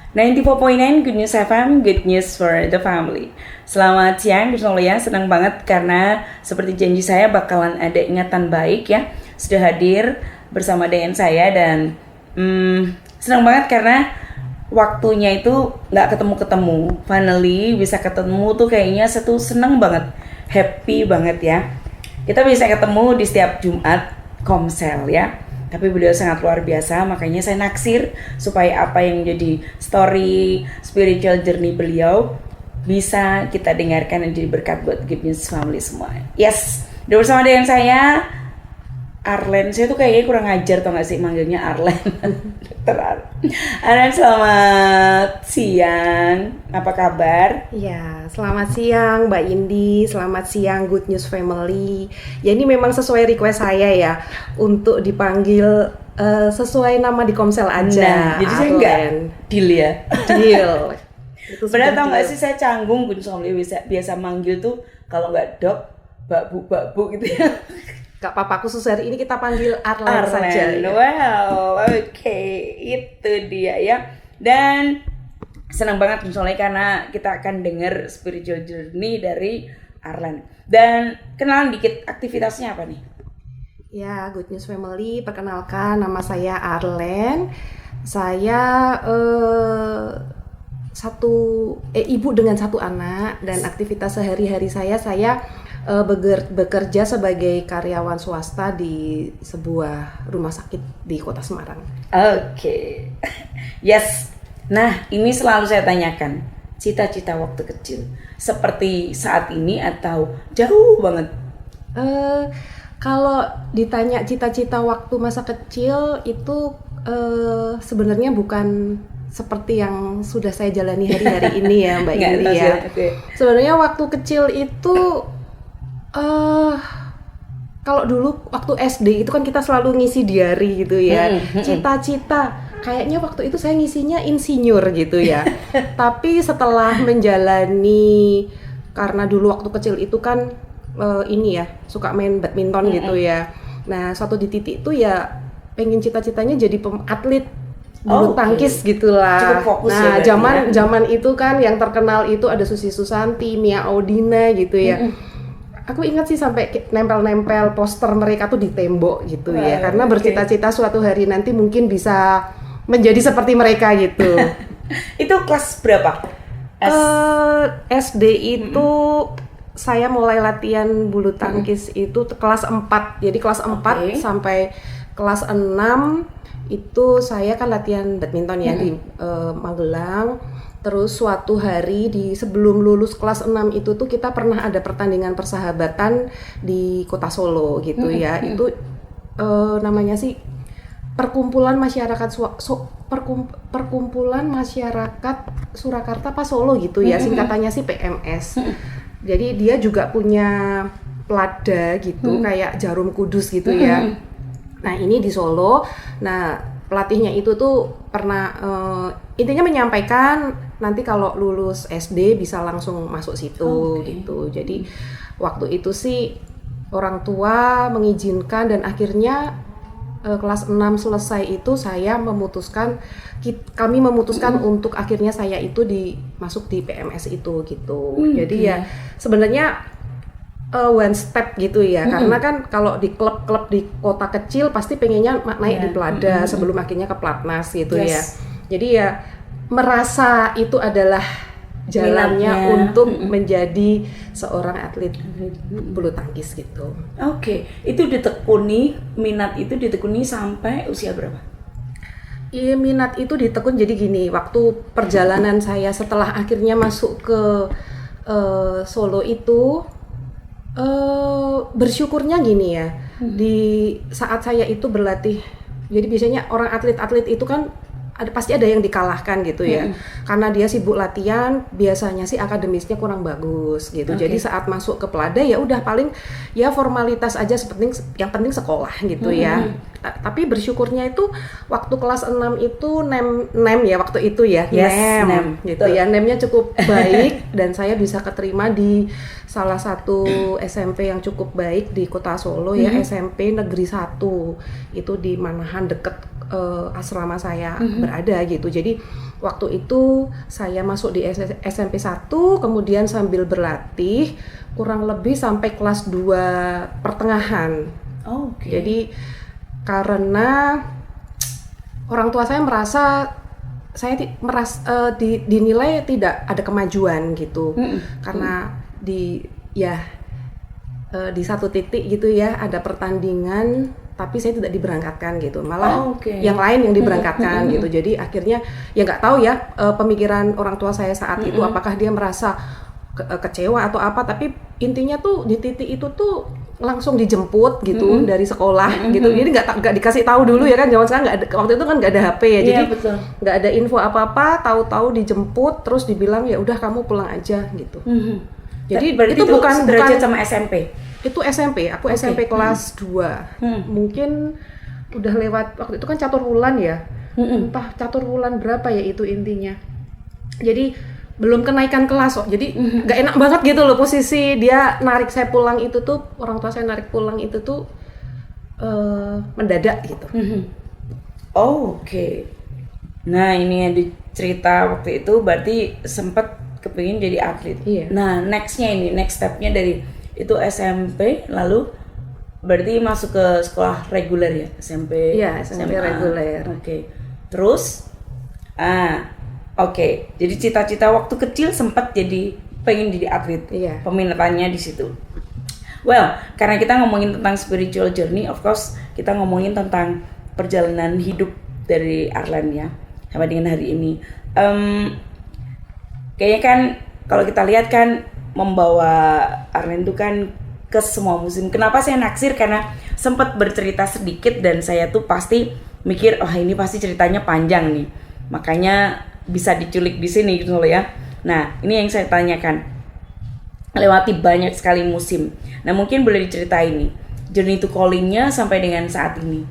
94.9 Good News FM, Good News for the Family. Selamat siang Gus Nolia, senang banget karena seperti janji saya bakalan ada ingatan baik ya. Sudah hadir bersama dengan saya dan senang banget karena waktunya itu nggak ketemu-ketemu. Finally bisa ketemu tuh kayaknya satu senang banget, happy banget ya. Kita bisa ketemu di setiap Jumat Komsel ya. Tapi beliau sangat luar biasa, makanya saya naksir supaya apa yang menjadi story spiritual journey beliau bisa kita dengarkan dan jadi berkat buat Good News Family semua. Yes, udah bersama dengan saya Arlen. Saya tuh kayaknya kurang ajar tau gak sih manggilnya Arlen. Dokter Arlen, selamat siang. Apa kabar? Ya, selamat siang Mbak Indi, selamat siang Good News Family. Ya ini memang sesuai request saya ya untuk dipanggil sesuai nama di Komsel aja. Nah, jadi saya enggak deal ya. Deal. Padahal tau gak sih saya canggung Good News Family biasa manggil tuh kalau nggak dok, bakbu gitu ya. Gak apa-apa, khusus hari ini kita panggil Arlen saja. Ya. Well, oke, itu dia ya. Dan senang banget misalnya karena kita akan dengar spiritual journey dari Arlen. Dan kenalan dikit aktivitasnya apa nih? Ya, Good News Family, perkenalkan nama saya Arlen. Saya ibu dengan satu anak dan aktivitas sehari-hari saya bekerja sebagai karyawan swasta di sebuah rumah sakit di Kota Semarang. Oke. Yes. Nah, ini selalu saya tanyakan, cita-cita waktu kecil seperti saat ini atau jauh banget? Kalau ditanya cita-cita waktu masa kecil itu sebenarnya bukan seperti yang sudah saya jalani hari-hari ini ya Mbak Indi ya. Sebenarnya waktu kecil itu kalau dulu waktu SD itu kan kita selalu ngisi diary gitu ya. Cita-cita kayaknya waktu itu saya ngisinya insinyur gitu ya. Tapi setelah menjalani, karena dulu waktu kecil itu kan ini ya suka main badminton gitu ya. Nah suatu di titik itu ya pengen cita-citanya jadi atlet bulu tangkis gitulah. Nah zaman itu kan yang terkenal itu ada Susi Susanti, Mia Audina gitu ya. Aku ingat sih sampai nempel-nempel poster mereka tuh di tembok gitu ya, karena bercita-cita suatu hari nanti mungkin bisa menjadi seperti mereka gitu. Itu kelas berapa? SD itu saya mulai latihan bulu tangkis itu kelas 4. Jadi kelas 4 sampai kelas 6 itu saya kan latihan badminton ya di Magelang. Terus suatu hari sebelum lulus kelas 6 itu tuh kita pernah ada pertandingan persahabatan di Kota Solo gitu ya. Itu namanya sih Perkumpulan Masyarakat Perkumpulan Masyarakat Surakarta Pas Solo gitu ya. Singkatannya sih PMS. Jadi dia juga punya pelada gitu kayak Jarum Kudus gitu ya. Nah, ini di Solo. Nah, pelatihnya itu tuh pernah intinya menyampaikan nanti kalau lulus SD bisa langsung masuk situ gitu. Jadi waktu itu sih orang tua mengizinkan dan akhirnya kelas 6 selesai itu kami memutuskan untuk akhirnya saya itu masuk di PMS itu gitu. Jadi ya sebenarnya one step gitu ya, karena kan kalau di klub-klub di kota kecil pasti pengennya naik di pelada sebelum akhirnya ke platnas gitu ya. Jadi ya merasa itu adalah jalannya untuk menjadi seorang atlet bulu tangkis gitu. Itu minat itu ditekuni sampai usia berapa? Iya, minat itu ditekun jadi gini, waktu perjalanan saya setelah akhirnya masuk ke Solo itu bersyukurnya gini ya, di saat saya itu berlatih, jadi biasanya orang atlet-atlet itu kan pasti ada yang dikalahkan gitu ya, karena dia sibuk latihan, biasanya sih akademisnya kurang bagus gitu. Jadi saat masuk ke pelada ya udah paling ya formalitas aja, yang penting sekolah gitu ya. Tapi bersyukurnya itu waktu kelas 6 itu nem ya waktu itu ya, nem gitu ya, nemnya cukup baik dan saya bisa keterima di salah satu SMP yang cukup baik di Kota Solo ya, SMP Negeri 1 itu di Manahan deket asrama saya berada gitu. Jadi waktu itu saya masuk di SMP 1, kemudian sambil berlatih kurang lebih sampai kelas 2 pertengahan. Jadi karena orang tua saya merasa saya dinilai tidak ada kemajuan gitu. Karena di satu titik gitu ya ada pertandingan tapi saya tidak diberangkatkan gitu, malah yang lain yang diberangkatkan gitu. Jadi akhirnya ya nggak tahu ya pemikiran orang tua saya saat itu, apakah dia merasa kecewa atau apa, tapi intinya tuh di titik itu tuh langsung dijemput gitu dari sekolah gitu. Jadi nggak dikasih tahu dulu ya kan, zaman sekarang nggak ada, waktu itu kan nggak ada HP ya, jadi nggak ada info apa-apa, tahu-tahu dijemput terus dibilang ya udah kamu pulang aja gitu. Jadi itu bukan sama SMP. Itu SMP, aku SMP kelas 2. Mungkin udah lewat, waktu itu kan catur wulan ya. Entah catur wulan berapa ya itu intinya. Jadi belum kenaikan kelas kok. Jadi nggak enak banget gitu loh posisi dia narik saya pulang itu tuh, orang tua saya narik pulang itu tuh mendadak gitu. Nah, ini yang cerita waktu itu berarti sempat kepingin jadi atlet. Nah, next stepnya dari itu SMP, lalu berarti masuk ke sekolah reguler ya, SMP. Iya, SMP reguler. Terus, jadi cita-cita waktu kecil sempat jadi pengen jadi atlet. Peminatannya di situ. Well, karena kita ngomongin tentang spiritual journey, of course kita ngomongin tentang perjalanan hidup dari Arlan ya, sampai dengan hari ini. Kayaknya kan kalau kita lihat kan membawa Arlan itu kan ke semua musim. Kenapa saya naksir? Karena sempat bercerita sedikit dan saya tuh pasti mikir, ini pasti ceritanya panjang nih, makanya bisa diculik di sini gitu loh ya. Nah, ini yang saya tanyakan, lewati banyak sekali musim. Nah, mungkin boleh diceritain nih journey to calling-nya sampai dengan saat ini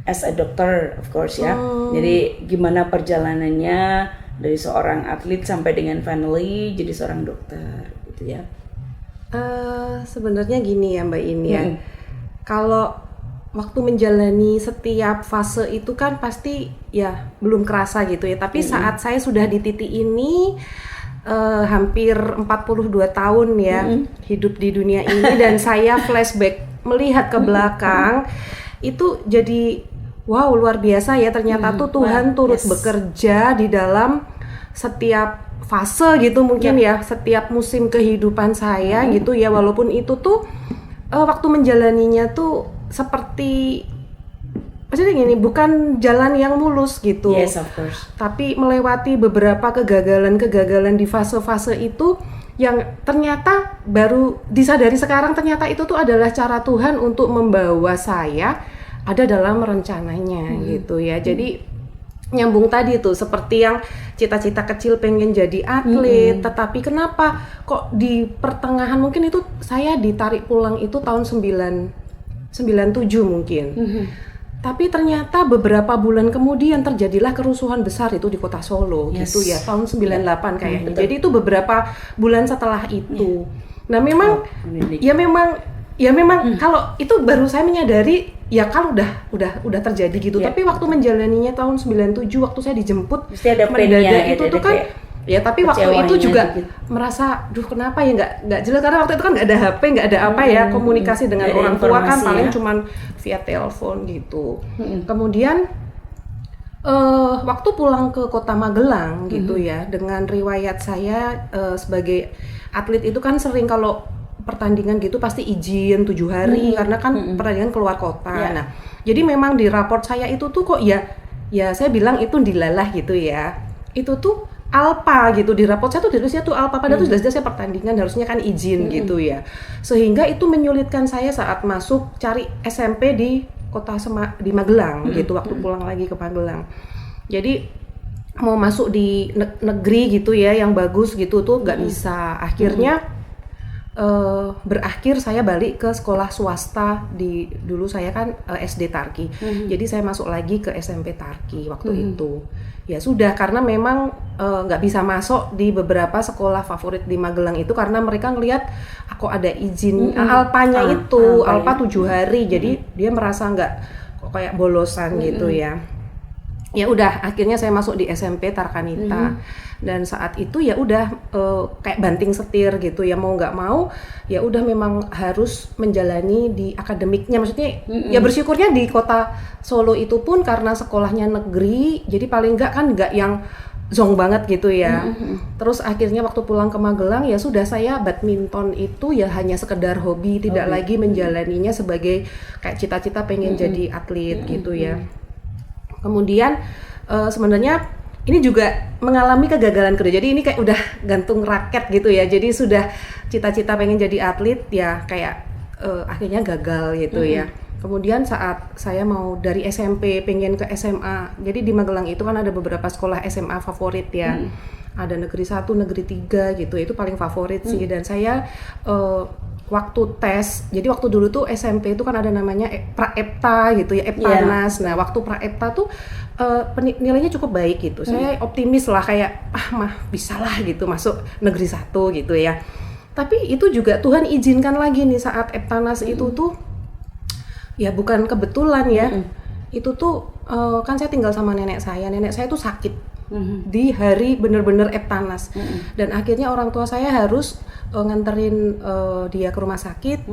as a doctor of course ya. Jadi gimana perjalanannya dari seorang atlet sampai dengan finally jadi seorang dokter gitu ya. Sebenarnya gini ya Mbak Ini ya. Kalau waktu menjalani setiap fase itu kan pasti ya belum kerasa gitu ya. Tapi saat saya sudah di titik ini hampir 42 tahun ya hidup di dunia ini, dan saya flashback melihat ke belakang itu jadi wow, luar biasa ya, ternyata tuh Tuhan turut bekerja di dalam setiap fase gitu mungkin ya, setiap musim kehidupan saya gitu ya. Walaupun itu tuh waktu menjalaninya tuh seperti maksudnya gini, bukan jalan yang mulus gitu. Yes, of course. Tapi melewati beberapa kegagalan di fase-fase itu yang ternyata baru disadari sekarang, ternyata itu tuh adalah cara Tuhan untuk membawa saya ada dalam rencananya gitu ya. Jadi nyambung tadi tuh seperti yang cita-cita kecil pengen jadi atlet, tetapi kenapa kok di pertengahan mungkin itu saya ditarik pulang itu tahun 97 mungkin. Tapi ternyata beberapa bulan kemudian terjadilah kerusuhan besar itu di kota Solo gitu ya, tahun 98 kayaknya. Jadi itu beberapa bulan setelah itu. Nah, memang kalau itu baru saya menyadari ya kalau udah terjadi gitu. Tapi waktu menjalaninya tahun 97 waktu saya dijemput mendadak itu tuh kan ya, tapi waktu itu juga gitu, merasa duh kenapa ya nggak jelas, karena waktu itu kan nggak ada HP, nggak ada apa ya, komunikasi dengan orang tua kan paling cuman via telepon gitu. Kemudian waktu pulang ke kota Magelang gitu ya, dengan riwayat saya sebagai atlet itu kan sering kalau pertandingan gitu pasti izin 7 hari karena kan pertandingan keluar kota. Nah, jadi memang di raport saya itu tuh kok ya saya bilang itu dilalah gitu ya. Itu tuh Alpa gitu, di raport saya tuh tulisnya tuh Alpa, padahal tuh jelas-jelas saya pertandingan harusnya kan izin gitu ya. Sehingga itu menyulitkan saya saat masuk cari SMP di kota di Magelang gitu, waktu pulang lagi ke Magelang. Jadi mau masuk di negeri gitu ya yang bagus gitu tuh nggak bisa. Akhirnya berakhir saya balik ke sekolah swasta dulu saya kan SD Tarki. Jadi saya masuk lagi ke SMP Tarki waktu itu. Ya sudah, karena memang nggak bisa masuk di beberapa sekolah favorit di Magelang itu karena mereka ngelihat aku ada izin Alpanya itu Alpa 7 hari. Jadi dia merasa nggak kok kayak bolosan gitu ya. Ya udah, akhirnya saya masuk di SMP Tarkanita. Dan saat itu ya udah kayak banting setir gitu ya, mau nggak mau ya udah memang harus menjalani di akademiknya, maksudnya ya bersyukurnya di kota Solo itu pun karena sekolahnya negeri, jadi paling nggak yang zong banget gitu ya. Terus akhirnya waktu pulang ke Magelang ya sudah, saya badminton itu ya hanya sekedar hobi, tidak lagi menjalaninya sebagai kayak cita-cita pengen jadi atlet gitu ya. Kemudian sebenarnya ini juga mengalami kegagalan kedua. Jadi ini kayak udah gantung raket gitu ya. Jadi sudah cita-cita pengen jadi atlet ya kayak akhirnya gagal gitu ya. Kemudian saat saya mau dari SMP pengen ke SMA. Jadi di Magelang itu kan ada beberapa sekolah SMA favorit ya. Ada negeri 1, negeri 3 gitu. Itu paling favorit sih, dan saya waktu tes, jadi waktu dulu tuh SMP itu kan ada namanya Pra-EPTA gitu ya, Eptanas. Nah waktu Pra-EPTA tuh nilainya cukup baik gitu. Saya optimis lah kayak bisa lah gitu masuk negeri 1 gitu ya. Tapi itu juga Tuhan izinkan lagi nih saat Eptanas itu tuh ya bukan kebetulan ya. Itu tuh kan saya tinggal sama nenek saya tuh sakit di hari bener-bener Eptanas. Dan akhirnya orang tua saya harus nganterin dia ke rumah sakit.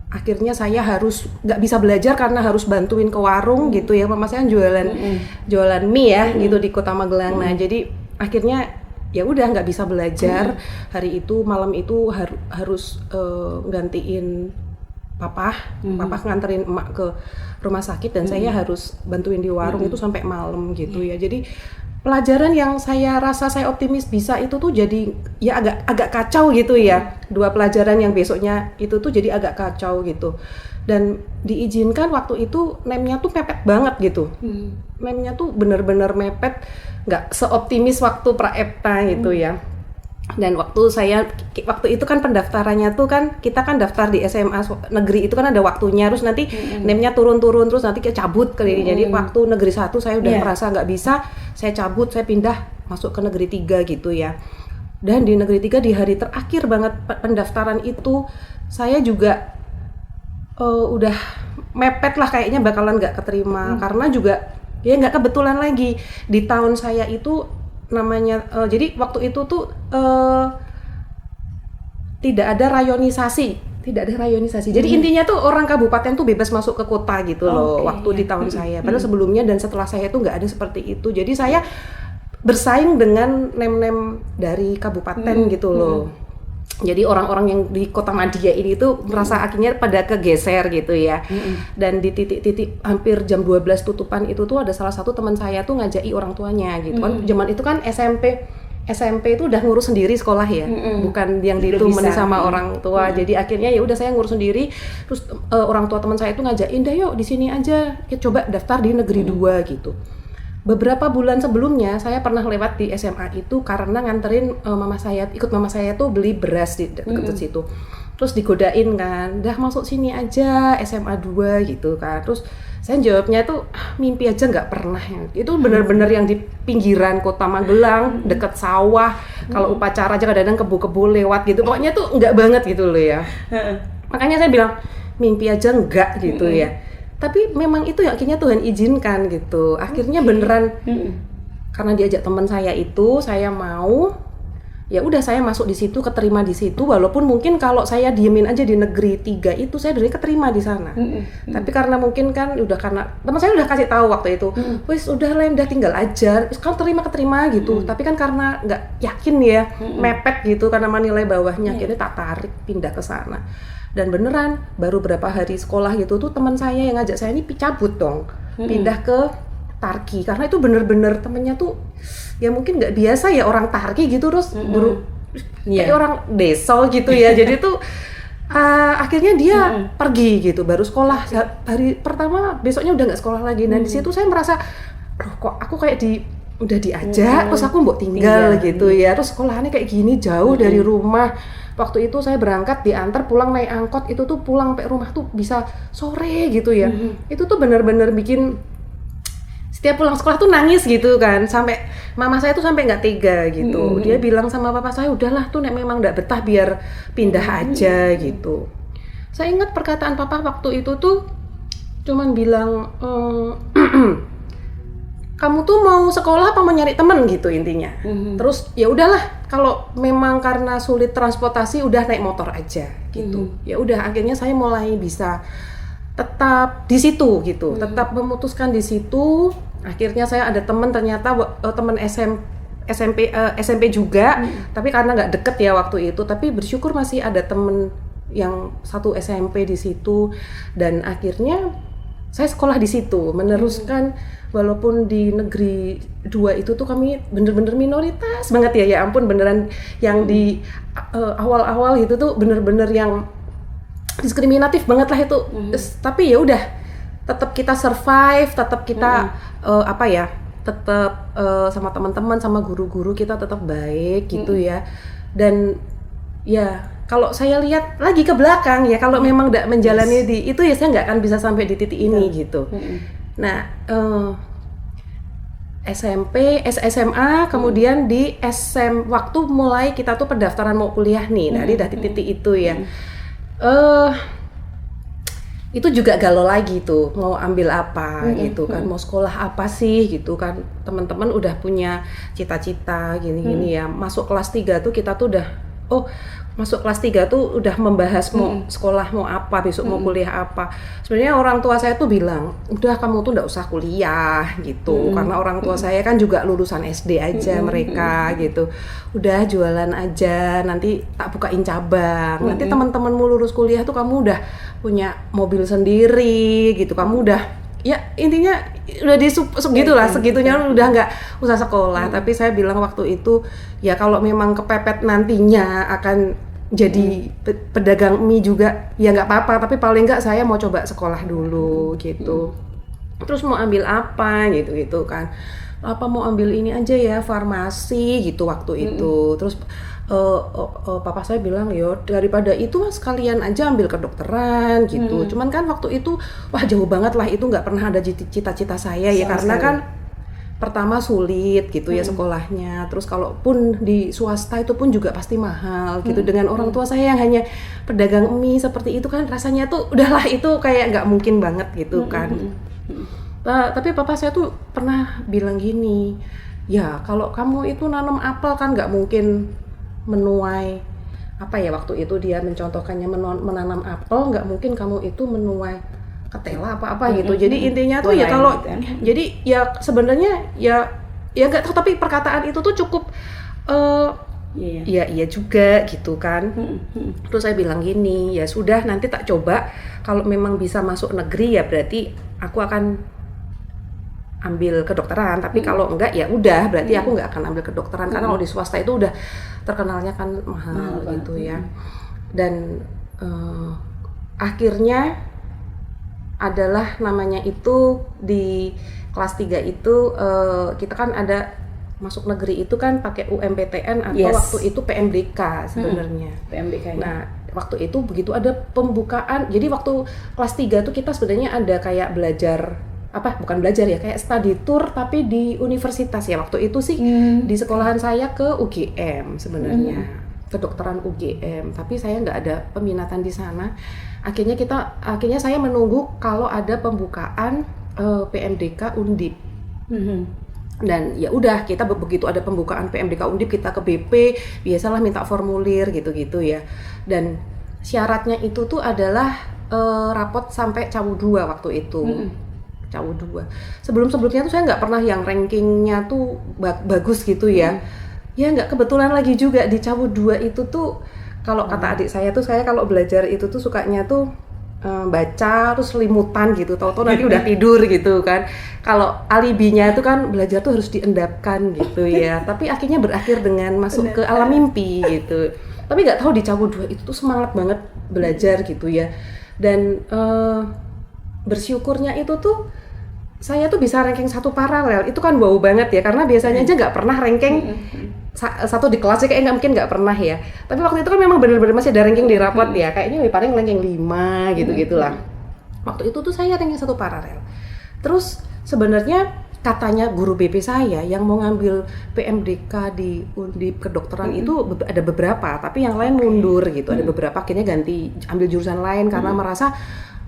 Akhirnya saya harus nggak bisa belajar karena harus bantuin ke warung gitu ya. Mama saya jualan mie ya gitu di Kota Magelang. Nah jadi akhirnya ya udah nggak bisa belajar. Hari itu malam itu harus gantiin papa nganterin emak ke rumah sakit, dan saya harus bantuin di warung itu sampai malam gitu ya. Jadi pelajaran yang saya rasa saya optimis bisa itu tuh jadi ya agak kacau gitu ya. 2 pelajaran yang besoknya itu tuh jadi agak kacau gitu. Dan diizinkan waktu itu nemnya tuh mepet banget gitu. Nemnya tuh bener-bener mepet, nggak seoptimis waktu Pra-EPTA gitu ya. Dan waktu itu kan pendaftarannya tuh kan kita kan daftar di SMA negeri itu kan ada waktunya, terus nanti nemnya turun terus nanti kita cabut jadi waktu negeri 1 saya udah merasa nggak bisa, saya cabut, saya pindah masuk ke negeri 3 gitu ya. Dan di negeri 3 di hari terakhir banget pendaftaran itu saya juga udah mepet lah kayaknya bakalan nggak keterima, karena juga ya nggak kebetulan lagi di tahun saya itu namanya jadi waktu itu tuh tidak ada rayonisasi. Jadi intinya tuh orang kabupaten tuh bebas masuk ke kota gitu loh waktu di tahun saya. Padahal sebelumnya dan setelah saya tuh nggak ada seperti itu. Jadi saya bersaing dengan nem-nem dari kabupaten gitu loh. Jadi orang-orang yang di Kota Madia ini tuh merasa akhirnya pada kegeser gitu ya. Dan di titik-titik hampir jam 12 tutupan itu tuh ada salah satu teman saya tuh ngajaki orang tuanya gitu kan. Zaman itu kan SMP itu udah ngurus sendiri sekolah ya, bukan yang ditemani sama orang tua. Jadi akhirnya ya udah saya ngurus sendiri. Terus orang tua teman saya itu ngajakin, "Dah yuk di sini aja, kita coba daftar di negeri 2 gitu." Beberapa bulan sebelumnya saya pernah lewat di SMA itu karena nganterin ikut mama saya tuh beli beras di dekat situ. Terus digodain kan, "Dah masuk sini aja SMA 2 gitu kan." Terus saya jawabnya tuh mimpi aja nggak pernah. Itu benar-benar yang di pinggiran Kota Magelang, dekat sawah. Kalau upacara aja kadang-kadang kebo-kebo lewat gitu. Pokoknya tuh nggak banget gitu loh ya. Makanya saya bilang mimpi aja nggak gitu ya. Tapi memang itu yang akhirnya Tuhan izinkan gitu. Akhirnya beneran karena diajak teman saya itu, saya mau. Ya udah saya masuk di situ, keterima di situ, walaupun mungkin kalau saya diemin aja di negeri 3 itu saya dari keterima di sana. Tapi karena mungkin kan udah karena teman saya udah kasih tahu waktu itu, "Wis udah udah tinggal aja, kalau keterima gitu." Tapi kan karena nggak yakin ya, mepet gitu karena nilai bawahnya, akhirnya tak tarik pindah ke sana. Dan beneran baru berapa hari sekolah gitu tuh teman saya yang ngajak saya ini cabut dong, pindah ke Tarki, karena itu bener-bener temennya tuh ya mungkin nggak biasa ya orang Tarki gitu, terus kayak orang desa gitu ya. Jadi tuh akhirnya dia pergi gitu, baru sekolah hari pertama, besoknya udah nggak sekolah lagi. Nah di situ saya merasa, kok aku kayak udah diajak, terus aku mau tinggal gitu ya, terus sekolahnya kayak gini jauh dari rumah. Waktu itu saya berangkat diantar pulang naik angkot, itu tuh pulang sampai rumah tuh bisa sore gitu ya. Itu tuh benar-benar bikin setiap pulang sekolah tuh nangis gitu kan, sampai mama saya tuh sampai nggak tega gitu. Dia bilang sama papa saya, "Udahlah tuh nek memang nggak betah biar pindah aja gitu." Saya ingat perkataan papa waktu itu tuh cuman bilang, kamu tuh mau sekolah apa mau nyari temen gitu intinya. Terus ya udahlah, kalau memang karena sulit transportasi udah naik motor aja gitu. Ya udah, akhirnya saya mulai bisa tetap di situ gitu, tetap memutuskan di situ. Akhirnya saya ada temen, ternyata temen SMP juga, tapi karena nggak deket ya waktu itu, tapi bersyukur masih ada temen yang satu SMP di situ, dan akhirnya saya sekolah di situ, meneruskan. Walaupun di negeri 2 itu tuh kami bener-bener minoritas banget ya, ya ampun, beneran yang di awal-awal gitu tuh bener-bener yang diskriminatif banget lah itu. Tapi ya udah, tetap kita survive, tetap kita tetap sama teman-teman, sama guru-guru kita tetap baik gitu ya. Dan ya kalau saya lihat lagi ke belakang ya, kalau memang tidak menjalani di itu ya saya nggak akan bisa sampai di titik ini gitu. Nah, SMP, SMA, kemudian di waktu mulai kita tuh pendaftaran mau kuliah nih, nah di titik itu ya. Itu juga galau lagi tuh, mau ambil apa gitu kan, mau sekolah apa sih gitu kan. Teman-teman udah punya cita-cita gini-gini ya. Masuk kelas 3 tuh kita tuh udah, masuk kelas 3 tuh udah membahas mau sekolah mau apa, besok mau kuliah apa. Sebenarnya orang tua saya tuh bilang, udah kamu tuh nggak usah kuliah gitu, karena orang tua saya kan juga lulusan SD aja mereka gitu. Udah jualan aja, nanti tak bukain cabang. Nanti teman-temanmu lulus kuliah tuh kamu udah punya mobil sendiri gitu, kamu udah, ya intinya udah gitulah, segitunya udah nggak usah sekolah. Tapi saya bilang waktu itu, ya kalau memang kepepet nantinya akan jadi pedagang mie juga ya nggak apa-apa, tapi paling nggak saya mau coba sekolah dulu gitu. Terus mau ambil apa gitu kan, apa mau ambil ini aja ya, farmasi gitu waktu itu. Terus papa saya bilang, yo daripada itu mas sekalian aja ambil kedokteran gitu. Cuman kan waktu itu wah jauh banget lah, itu nggak pernah ada cita-cita saya ya, karena kan pertama sulit gitu ya sekolahnya. Terus kalaupun di swasta itu pun juga pasti mahal gitu. Dengan orang tua saya yang hanya pedagang mie seperti itu kan, rasanya tuh udahlah itu kayak nggak mungkin banget gitu kan. Tapi papa saya tuh pernah bilang gini, ya kalau kamu itu nanam apel kan nggak mungkin menuai apa ya, waktu itu dia mencontohkannya menanam apel, nggak mungkin kamu itu menuai ketela apa-apa gitu. Jadi intinya tuh ya kalau gitu. Jadi ya sebenarnya ya nggak tahu, tapi perkataan itu tuh cukup iya juga gitu kan. Terus saya bilang gini, ya sudah nanti tak coba, kalau memang bisa masuk negeri ya berarti aku akan ambil kedokteran, tapi kalau enggak ya udah berarti aku nggak akan ambil kedokteran, karena kalau di swasta itu udah terkenalnya kan mahal gitu ya. Dan akhirnya adalah namanya itu di kelas 3 itu kita kan ada masuk negeri itu kan pakai UMPTN atau waktu itu PMDK sebenarnya. PMDK. Nah, waktu itu begitu ada pembukaan. Jadi waktu kelas 3 tuh kita sebenarnya ada kayak belajar bukan belajar ya, kayak study tour tapi di universitas ya. Waktu itu sih di sekolahan saya ke UGM sebenarnya. Kedokteran UGM, tapi saya nggak ada peminatan di sana. Akhirnya saya menunggu kalau ada pembukaan PMDK Undip. Dan ya udah, kita begitu ada pembukaan PMDK Undip kita ke BP, biasalah minta formulir gitu-gitu ya. Dan syaratnya itu tuh adalah rapot sampai CAWU 2 waktu itu. CAWU 2. Sebelum-sebelumnya tuh saya nggak pernah yang rankingnya tuh bagus gitu ya. Ya nggak kebetulan lagi juga di CAWU 2 itu tuh, kalau kata adik saya tuh, saya kalau belajar itu tuh sukanya tuh baca terus selimutan gitu, tahu-tahu nanti udah tidur gitu kan. Kalau alibinya itu kan belajar tuh harus diendapkan gitu ya. Tapi akhirnya berakhir dengan masuk ke alam mimpi gitu. Tapi nggak tahu di CAWU 2 itu tuh semangat banget belajar gitu ya. Dan bersyukurnya itu tuh saya tuh bisa ranking 1 paralel. Itu kan wow banget ya, karena biasanya aja nggak pernah ranking 1 di kelas ya, kayak nggak pernah ya. Tapi waktu itu kan memang benar-benar masih ada ranking di rapot ya, kayaknya paling ranking 5 gitu-gitulah. Waktu itu tuh saya ranking 1 paralel. Terus sebenarnya katanya guru BP saya yang mau ngambil PMDK di Undip kedokteran itu ada beberapa, tapi yang lain mundur gitu. Ada beberapa akhirnya ganti ambil jurusan lain karena merasa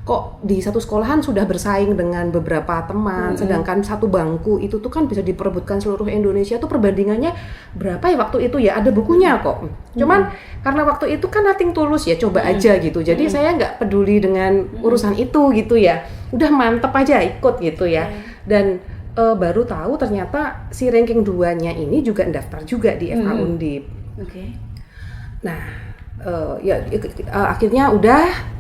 kok di satu sekolahan sudah bersaing dengan beberapa teman, sedangkan satu bangku itu tuh kan bisa diperebutkan seluruh Indonesia tuh perbandingannya berapa ya waktu itu ya, ada bukunya kok. Cuman karena waktu itu kan nothing tulus ya, coba aja gitu. Jadi saya nggak peduli dengan urusan itu gitu ya, udah mantep aja ikut gitu ya. Dan baru tahu ternyata si ranking 2-nya ini juga daftar juga di FK Undip. Nah, akhirnya udah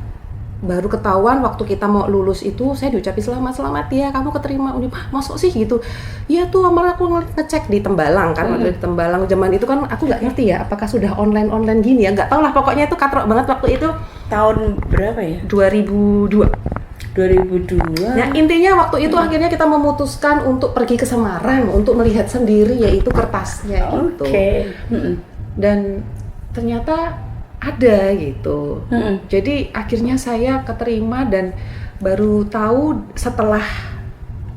baru ketahuan waktu kita mau lulus itu, saya diucapin selamat ya kamu keterima Undip. Masuk sih gitu. Iya tuh, malah aku ngecek di Tembalang kan, waktu di Tembalang zaman itu kan aku nggak ngerti ya apakah sudah online gini ya, nggak tahu lah, pokoknya itu katrok banget waktu itu. Tahun berapa ya? 2002. Nah intinya waktu itu akhirnya kita memutuskan untuk pergi ke Semarang untuk melihat sendiri yaitu kertasnya gitu. Dan ternyata ada gitu. Jadi akhirnya saya keterima dan baru tahu setelah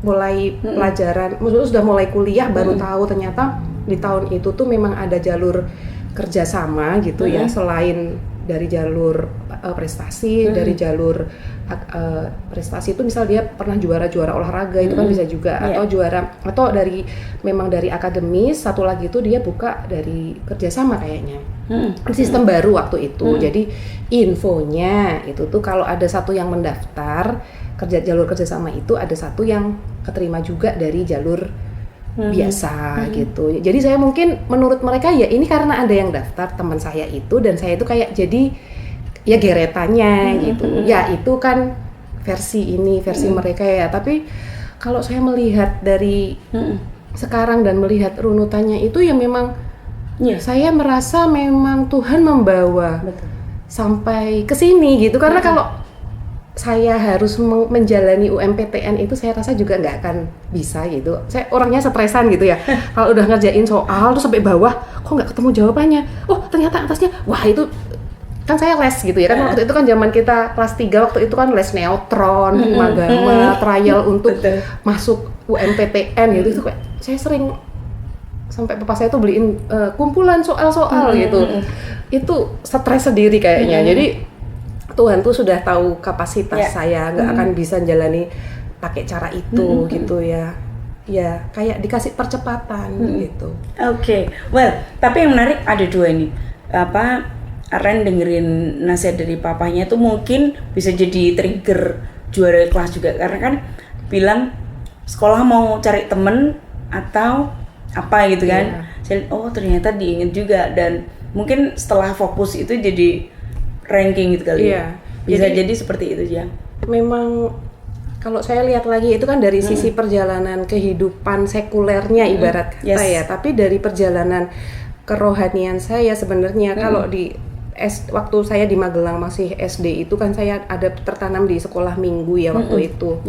mulai pelajaran, maksudnya sudah mulai kuliah baru tahu ternyata di tahun itu tuh memang ada jalur kerjasama gitu ya, selain dari jalur prestasi, dari jalur prestasi itu misal dia pernah juara olahraga itu kan bisa juga, atau juara atau dari memang dari akademis, satu lagi itu dia buka dari kerjasama kayaknya. Sistem baru waktu itu. Jadi infonya itu tuh kalau ada satu yang mendaftar jalur kerjasama itu ada satu yang keterima juga dari jalur biasa gitu. Jadi saya mungkin menurut mereka ya ini karena ada yang daftar teman saya itu, dan saya itu kayak jadi ya geretannya gitu. Ya itu kan versi mereka ya. Tapi kalau saya melihat dari sekarang dan melihat runutannya itu ya memang saya merasa memang Tuhan membawa sampai ke sini gitu. Karena kalau saya harus menjalani UMPTN itu saya rasa juga nggak akan bisa gitu. Saya orangnya stresan gitu ya. Kalau udah ngerjain soal tuh sampai bawah, kok nggak ketemu jawabannya? Oh ternyata atasnya, wah itu kan saya les gitu ya. Kan waktu itu kan zaman kita kelas 3 waktu itu kan les neutron, magama, trial untuk masuk UMPTN gitu. Itu kayak saya sering sampai papa saya tuh beliin kumpulan soal-soal gitu. Itu stres sendiri kayaknya. Jadi Tuhan tuh sudah tahu kapasitas saya nggak akan bisa jalani pakai cara itu gitu ya. Ya kayak dikasih percepatan gitu. Well, tapi yang menarik ada dua ini. Aren dengerin nasihat dari papanya tuh mungkin bisa jadi trigger juara kelas juga, karena kan bilang sekolah mau cari temen atau apa gitu kan. Ternyata diinget juga, dan mungkin setelah fokus itu jadi ranking gitu kali ya. Bisa jadi seperti itu ya. Memang kalau saya lihat lagi itu kan dari sisi perjalanan kehidupan sekulernya ibarat kata ya, tapi dari perjalanan kerohanian saya sebenarnya kalau di waktu saya di Magelang masih SD itu kan saya ada tertanam di sekolah minggu ya waktu itu.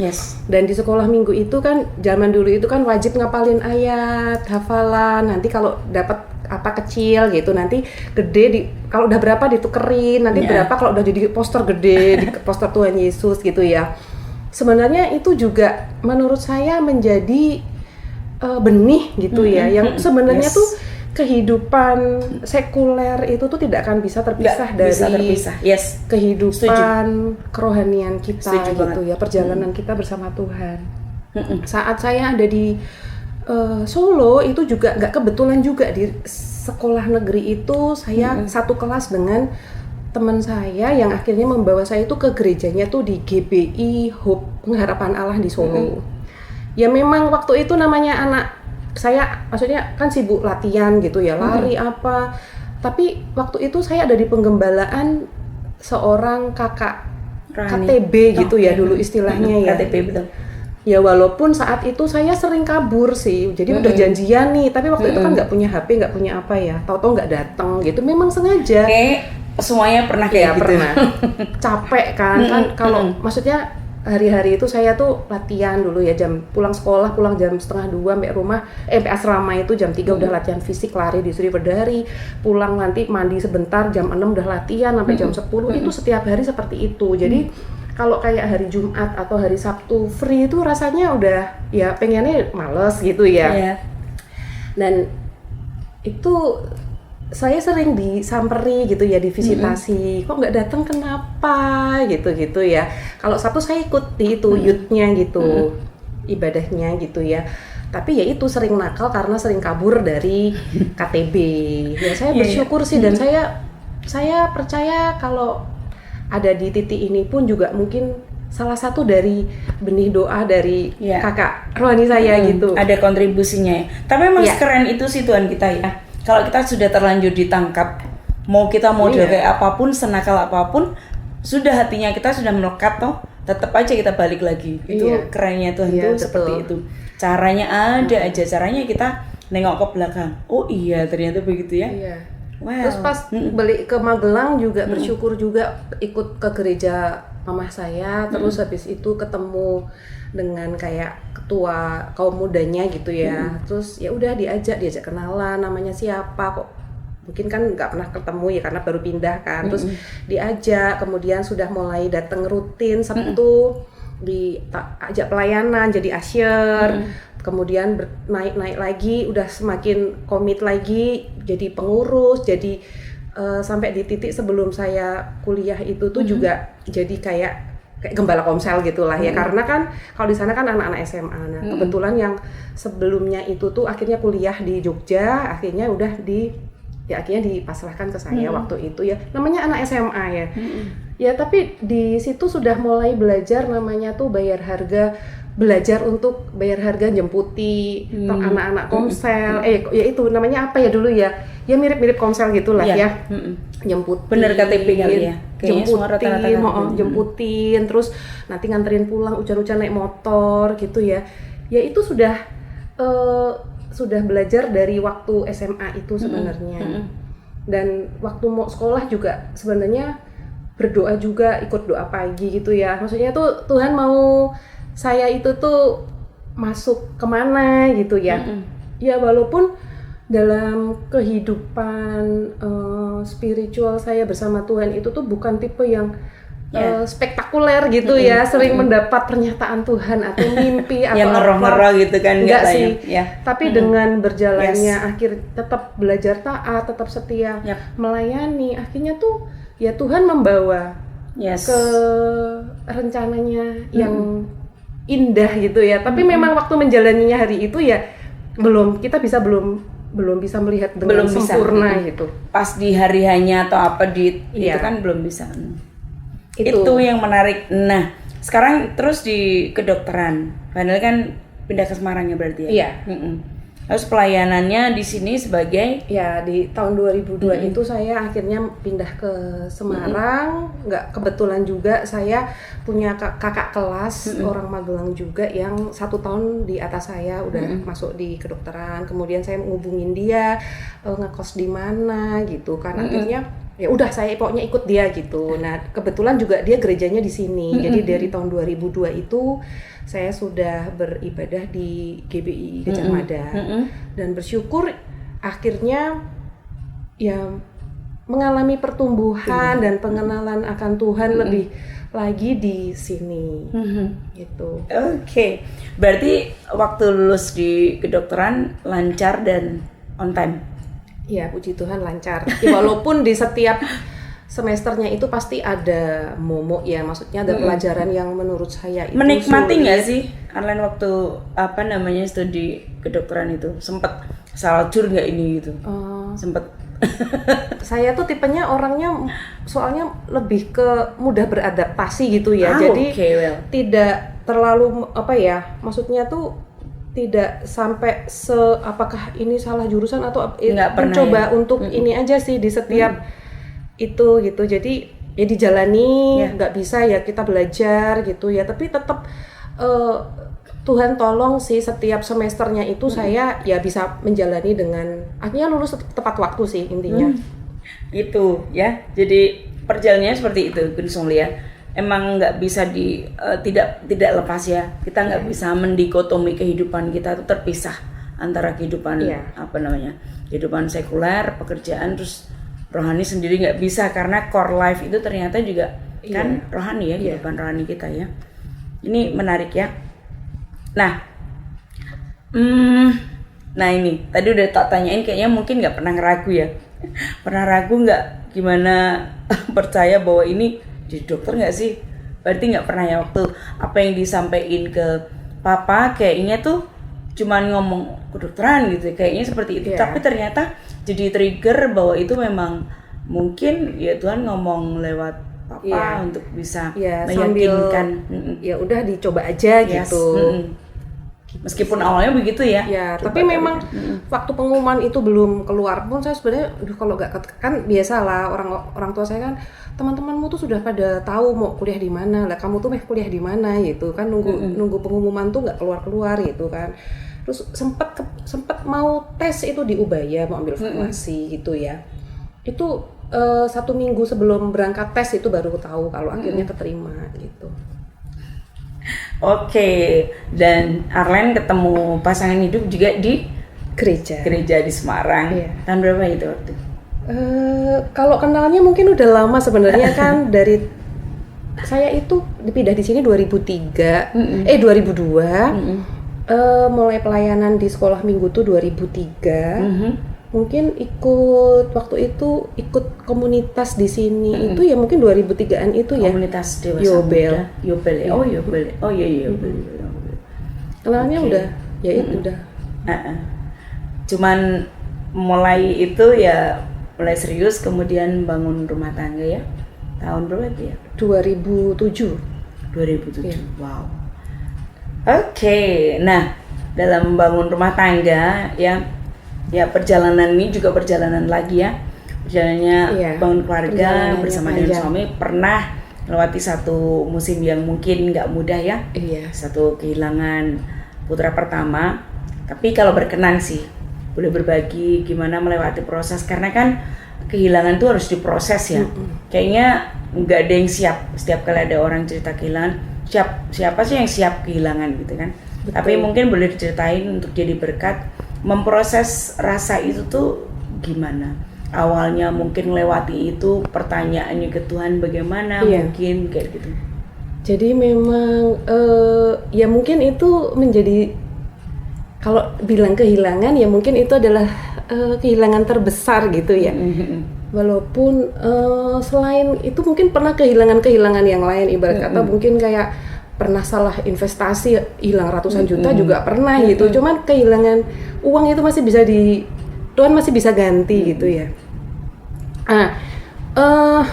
Dan di sekolah minggu itu kan zaman dulu itu kan wajib ngapalin ayat, hafalan. Nanti kalau dapat apa kecil gitu, nanti gede kalau udah berapa ditukerin, nanti berapa kalau udah jadi poster gede, di poster Tuhan Yesus gitu ya. Sebenarnya itu juga menurut saya menjadi benih gitu ya, yang sebenarnya tuh kehidupan sekuler itu tuh tidak akan bisa terpisah dari kehidupan kerohanian kita gitu ya, perjalanan kita bersama Tuhan. Saat saya ada di Solo itu juga nggak kebetulan juga di sekolah negeri itu saya satu kelas dengan teman saya yang akhirnya membawa saya itu ke gerejanya tuh di GBI Hope Pengharapan Allah di Solo. Ya memang waktu itu namanya anak saya, maksudnya kan sibuk latihan gitu ya, lari apa. Tapi waktu itu saya ada di penggembalaan seorang kakak KTB gitu ya dulu istilahnya ya. KTB betul. Ya walaupun saat itu saya sering kabur sih, jadi udah janjian nih, tapi waktu itu kan nggak punya HP, nggak punya apa ya, tahu-tahu nggak datang gitu, memang sengaja. Semuanya pernah kayak gitu. Pernah. Capek kan kalau maksudnya hari-hari itu saya tuh latihan dulu ya, pulang jam 1:30 sampai rumah, asrama itu jam 3 udah latihan fisik, lari di Sri Berdari, pulang nanti mandi sebentar, jam 6 udah latihan sampai jam 10, itu setiap hari seperti itu. Jadi kalau kayak hari Jumat atau hari Sabtu free itu rasanya udah ya pengennya males gitu ya. Dan itu saya sering disamperi gitu ya, divisitasi, kok nggak datang kenapa gitu ya. Kalau Sabtu saya ikut di itu youth-nya gitu, ibadahnya gitu ya. Tapi ya itu sering nakal karena sering kabur dari KTB. Ya saya bersyukur sih, dan saya percaya kalau ada di titik ini pun juga mungkin salah satu dari benih doa dari kakak rohani saya gitu. Ada kontribusinya ya. Tapi emang keren itu sih Tuhan kita ya. Kalau kita sudah terlanjur ditangkap, mau kita model kayak apapun, senakal apapun, sudah hatinya kita sudah melekat toh, tetap aja kita balik lagi. Itu kerennya Tuhan itu seperti itu. Caranya ada aja, caranya kita nengok ke belakang. Oh iya, ternyata begitu ya. Iya. Wow. Terus pas balik ke Magelang juga bersyukur juga ikut ke gereja mamah saya, terus habis itu ketemu dengan kayak ketua kaum mudanya gitu ya. Terus ya udah diajak kenalan, namanya siapa, kok mungkin kan nggak pernah ketemu ya karena baru pindah kan. Terus diajak, kemudian sudah mulai datang rutin Sabtu, diajak pelayanan jadi usher. Kemudian naik lagi, udah semakin komit lagi jadi pengurus, jadi sampai di titik sebelum saya kuliah itu tuh juga jadi kayak gembala komsel gitulah ya, karena kan kalau di sana kan anak-anak SMA. Nah kebetulan yang sebelumnya itu tuh akhirnya kuliah di Jogja, akhirnya udah akhirnya dipasrahkan ke saya waktu itu ya, namanya anak SMA ya. Ya tapi di situ sudah mulai belajar namanya tuh belajar untuk bayar harga jemputi anak-anak komsel. Ya itu namanya apa ya dulu ya? Ya mirip-mirip komsel gitulah ya. Jemputin. Bener KTP kali ya. Jemputin, terus nanti nganterin pulang, hujan-hujan naik motor gitu ya. Ya itu sudah belajar dari waktu SMA itu sebenarnya. Dan waktu mau sekolah juga sebenarnya berdoa juga, ikut doa pagi gitu ya. Maksudnya tuh Tuhan mau saya itu tuh masuk kemana gitu ya. Ya walaupun dalam kehidupan spiritual saya bersama Tuhan itu tuh bukan tipe yang spektakuler gitu ya, sering mendapat pernyataan Tuhan atau mimpi atau yang ngeroh-ngeroh gitu kan, enggak sih tapi dengan berjalannya akhir tetap belajar taat, tetap setia melayani, akhirnya tuh ya Tuhan membawa ke rencananya yang indah gitu ya. Tapi memang waktu menjalaninya hari itu ya belum bisa melihat dengan sempurna gitu. Pas di hari hanya atau apa itu kan belum bisa. Itu yang menarik. Nah, sekarang terus di kedokteran. Padahal kan pindah ke Semarang ya berarti ya. Iya. Terus pelayanannya di sini sebagai di tahun 2002 itu saya akhirnya pindah ke Semarang. Nggak kebetulan juga saya punya kakak kelas orang Magelang juga yang 1 tahun di atas saya udah masuk di kedokteran. Kemudian saya ngubungin dia ngekos di mana gitu kan. Akhirnya ya udah saya pokoknya ikut dia gitu. Nah kebetulan juga dia gerejanya di sini. Jadi dari tahun 2002 itu saya sudah beribadah di GBI Gajah Mada dan bersyukur akhirnya ya mengalami pertumbuhan dan pengenalan akan Tuhan lebih lagi di sini gitu. Oke. Berarti waktu lulus di kedokteran lancar dan on time. Ya puji Tuhan lancar. Ya, walaupun di setiap semesternya itu pasti ada momok ya, maksudnya ada pelajaran yang menurut saya itu menikmati nggak sih Arlen waktu studi kedokteran itu, sempet salju nggak ini gitu? Sempet. Saya tuh tipenya orangnya soalnya lebih ke mudah beradaptasi gitu ya, jadi tidak terlalu maksudnya tuh tidak sampai apakah ini salah jurusan atau mencoba untuk ini aja sih di setiap itu gitu. Jadi ya dijalani, nggak bisa ya kita belajar gitu ya, tapi tetap Tuhan tolong sih setiap semesternya itu saya ya bisa menjalani dengan akhirnya lulus tepat waktu sih intinya. Itu ya, jadi perjalanannya seperti itu Gun Sung Lia. Emang nggak bisa tidak lepas ya, kita nggak bisa mendikotomi kehidupan kita itu terpisah antara kehidupan kehidupan sekuler, pekerjaan, terus rohani sendiri nggak bisa, karena core life itu ternyata juga kan rohani ya, kehidupan rohani kita ya. Ini menarik ya. Nah, Nah ini tadi udah tak tanyain, kayaknya mungkin nggak pernah ragu ya. Pernah ragu nggak gimana percaya bahwa ini jadi dokter nggak sih? Berarti nggak pernah ya, waktu apa yang disampaikan ke papa kayaknya tuh cuman ngomong kedokteran gitu, kayaknya seperti itu. Iya. Tapi ternyata jadi trigger bahwa itu memang mungkin ya Tuhan ngomong lewat papa Iya. untuk bisa Ya sambil meyakinkan. ya udah dicoba aja Yes. gitu. Meskipun awalnya begitu ya. Ya, Coba tapi memang waktu pengumuman itu belum keluar pun saya sebenarnya, kalau nggak kan biasalah orang tua saya kan, teman-temanmu tuh sudah pada tahu mau kuliah di mana, lah kamu tuh mau kuliah di mana gitu kan, nunggu pengumuman tuh nggak keluar gitu kan. Terus sempet mau tes itu di Ubaya, mau ambil farmasi gitu ya. Itu 1 minggu sebelum berangkat tes itu baru tahu kalau akhirnya keterima gitu. Oke, dan Arlen ketemu pasangan hidup juga di Gereja. di Semarang. Iya. Tahun berapa itu waktu? Kalau kenalnya mungkin udah lama sebenarnya kan, dari saya itu dipindah di sini 2003, 2002. Mulai pelayanan di sekolah minggu tuh 2003. Mungkin waktu itu ikut komunitas di sini itu ya mungkin 2003-an itu ya. Komunitas dewasa Yobel. muda. Yobel ya. Oh Yobel. Oh iya Yobel. Kenalnya Oke. udah ya itu udah. Cuman mulai itu ya mulai serius, kemudian bangun rumah tangga ya. Tahun berapa itu ya? 2007. 2007. Iya. Wow. Oke, nah dalam bangun rumah tangga ya perjalanan ini juga perjalanan lagi ya, perjalanannya Iya, bangun keluarga perjalanannya bersama dengan panjang. suami, pernah melewati satu musim yang mungkin nggak mudah ya, Iya. satu kehilangan putra pertama. Tapi kalau berkenan sih boleh berbagi gimana melewati proses, karena kan kehilangan tuh harus diproses ya. Kayaknya nggak ada yang siap. Setiap kali ada orang cerita kehilangan, siapa sih yang siap kehilangan gitu kan. Betul. Tapi mungkin boleh diceritain untuk jadi berkat, memproses rasa itu tuh gimana. Awalnya mungkin melewati itu, pertanyaannya ke Tuhan bagaimana, Iya. mungkin kayak gitu. Jadi memang ya mungkin itu menjadi, kalau bilang kehilangan ya mungkin itu adalah kehilangan terbesar gitu ya. Walaupun selain itu mungkin pernah kehilangan yang lain, ibarat kata mungkin kayak pernah salah investasi hilang ratusan juta juga pernah gitu. Cuman kehilangan uang itu masih bisa Tuhan masih bisa ganti gitu ya.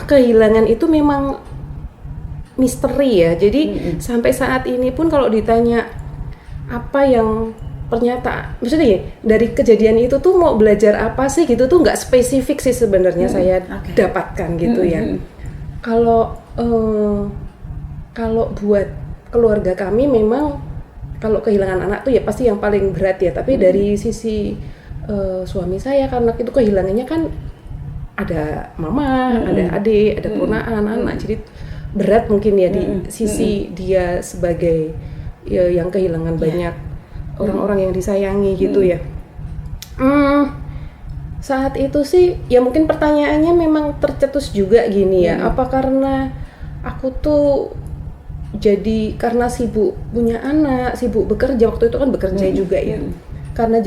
Kehilangan itu memang misteri ya. Jadi sampai saat ini pun kalau ditanya apa yang maksudnya ya, dari kejadian itu tuh mau belajar apa sih gitu tuh nggak spesifik sih sebenarnya saya dapatkan gitu ya. Kalau buat keluarga kami memang kalau kehilangan anak tuh ya pasti yang paling berat ya. Tapi dari sisi suami saya, karena itu kehilangannya kan ada mama, ada adik, ada ponakan, anak, jadi berat mungkin ya di sisi dia sebagai ya, yang kehilangan banyak orang-orang yang disayangi gitu ya. Saat itu sih ya mungkin pertanyaannya memang tercetus juga gini ya, apa karena aku tuh jadi karena sibuk punya anak, sibuk bekerja, waktu itu kan bekerja juga ya, karena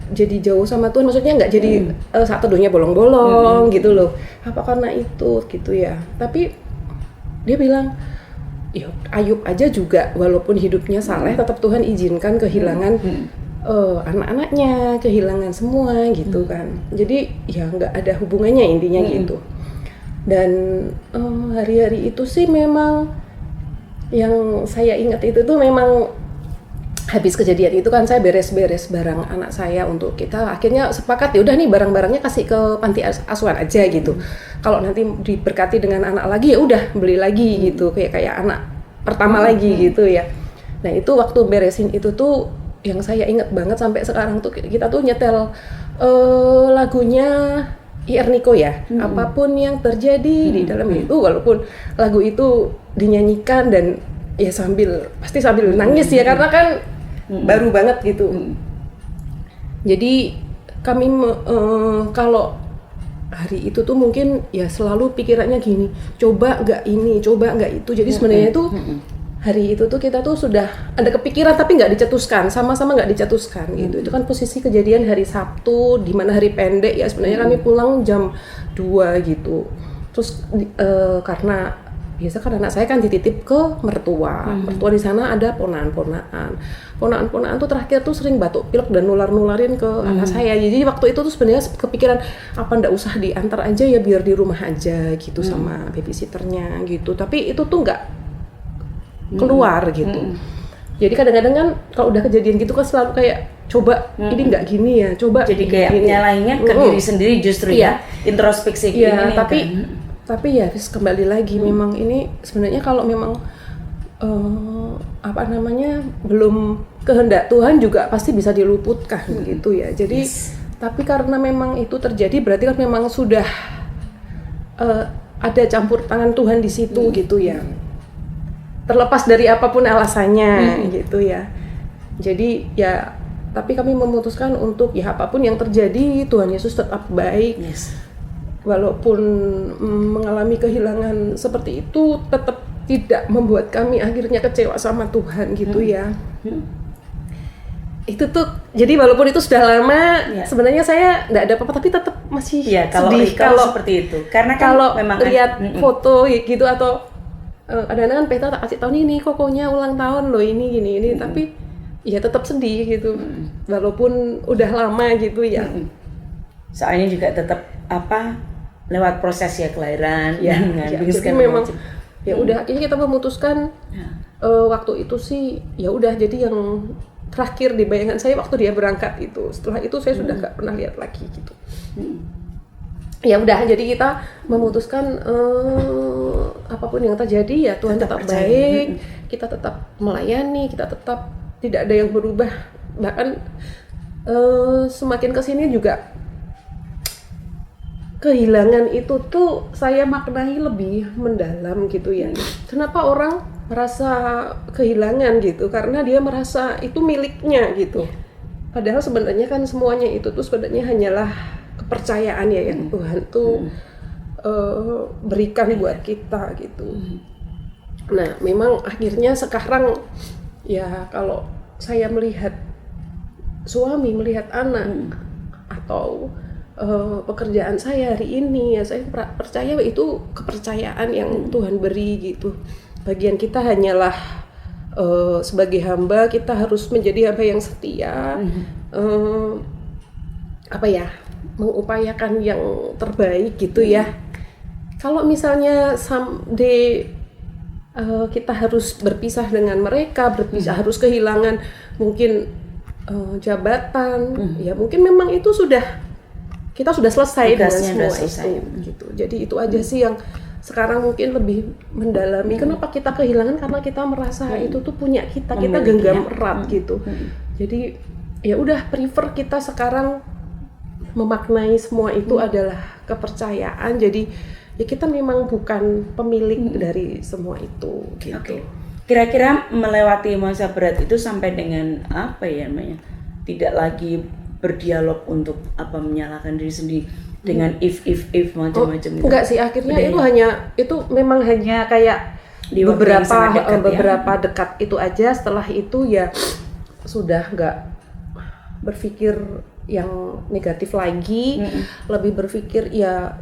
jadi jauh sama Tuhan, maksudnya nggak jadi saat teduhnya bolong-bolong gitu loh, apa karena itu gitu ya. Tapi dia bilang ya Ayub aja juga walaupun hidupnya saleh tetap Tuhan izinkan kehilangan anak-anaknya, kehilangan semua gitu kan. Jadi ya nggak ada hubungannya intinya gitu. Dan hari-hari itu sih memang yang saya ingat itu tuh memang habis kejadian itu kan saya beres-beres barang anak saya untuk kita akhirnya sepakat ya udah nih barang-barangnya kasih ke panti asuhan aja gitu. Kalau nanti diberkati dengan anak lagi ya udah beli lagi gitu kayak anak pertama lagi gitu ya. Nah itu waktu beresin itu tuh yang saya ingat banget sampai sekarang tuh kita tuh nyetel lagunya IR Niko ya. Apapun yang terjadi di dalam itu, walaupun lagu itu dinyanyikan dan ya pasti sambil nangis ya karena kan baru banget gitu. Jadi kami kalau hari itu tuh mungkin ya selalu pikirannya gini, coba nggak ini, coba nggak itu. Jadi sebenarnya itu hari itu tuh kita tuh sudah ada kepikiran tapi nggak dicetuskan, sama-sama nggak dicetuskan gitu. Itu kan posisi kejadian hari Sabtu, di mana hari pendek ya sebenarnya kami pulang jam 2 gitu. Terus karena biasa kan anak saya kan dititip ke mertua. Mertua di sana ada ponaan-ponaan. Ponaan-ponaan tuh terakhir tuh sering batuk pilek dan nular-nularin ke anak saya. Jadi waktu itu tuh sebenarnya kepikiran apa ndak usah diantar aja ya biar di rumah aja gitu sama babysitternya gitu. Tapi itu tuh nggak keluar gitu. Jadi kadang-kadang kan kalau udah kejadian gitu kan selalu kayak coba ini nggak gini ya, coba jadi kayak gini. nyalahinnya ke diri sendiri justru ya, introspeksi Iya, ini tapi ya kembali lagi memang ini sebenarnya kalau memang belum kehendak Tuhan juga pasti bisa diluputkan gitu ya. Jadi tapi karena memang itu terjadi berarti kan memang sudah ada campur tangan Tuhan di situ gitu ya. Terlepas dari apapun alasannya gitu ya. Jadi ya tapi kami memutuskan untuk ya apapun yang terjadi Tuhan Yesus tetap baik. Walaupun mengalami kehilangan seperti itu tetap tidak membuat kami akhirnya kecewa sama Tuhan gitu ya. Itu tuh jadi walaupun itu sudah lama sebenarnya saya enggak ada apa-apa tapi tetap masih sedih kalau seperti itu. Karena kan kalau memang lihat foto gitu atau kadang-kadang kan Petra tak kasih tahu nih kokonya ulang tahun loh ini gini tapi ya tetap sedih gitu. Walaupun udah lama gitu ya. Soalnya juga tetap lewat proses ya kelahiran jadi memang ya udah akhirnya kita memutuskan waktu itu sih ya udah jadi yang terakhir di bayangan saya waktu dia berangkat itu. Setelah itu saya sudah nggak pernah lihat lagi gitu. Ya udah jadi kita memutuskan apapun yang terjadi ya Tuhan tetap baik, kita tetap melayani, kita tetap tidak ada yang berubah. Bahkan semakin kesini juga kehilangan itu tuh saya maknai lebih mendalam gitu ya. Kenapa orang merasa kehilangan gitu? Karena dia merasa itu miliknya gitu. Padahal sebenarnya kan semuanya itu tuh sebenarnya hanyalah kepercayaan ya yang Tuhan tuh berikan buat kita gitu. Nah memang akhirnya sekarang ya kalau saya melihat suami, melihat anak atau pekerjaan saya hari ini ya saya percaya itu kepercayaan yang Tuhan beri gitu. Bagian kita hanyalah sebagai hamba kita harus menjadi hamba yang setia, mengupayakan yang terbaik gitu ya. Kalau misalnya someday kita harus berpisah dengan mereka, harus kehilangan mungkin jabatan, ya mungkin memang itu kita sudah selesai dengan semua itu gitu. Jadi itu aja sih yang sekarang mungkin lebih mendalami kenapa kita kehilangan karena kita merasa itu tuh punya kita genggam erat gitu. Jadi ya udah prefer kita sekarang memaknai semua itu adalah kepercayaan. Jadi ya kita memang bukan pemilik dari semua itu gitu. Kira-kira melewati masa berat itu sampai dengan apa ya namanya? Tidak lagi berdialog untuk menyalahkan diri sendiri dengan if macam-macam gitu. Enggak sih, akhirnya itu memang hanya kayak di beberapa dekat itu aja. Setelah itu ya sudah nggak berpikir yang negatif lagi, lebih berpikir ya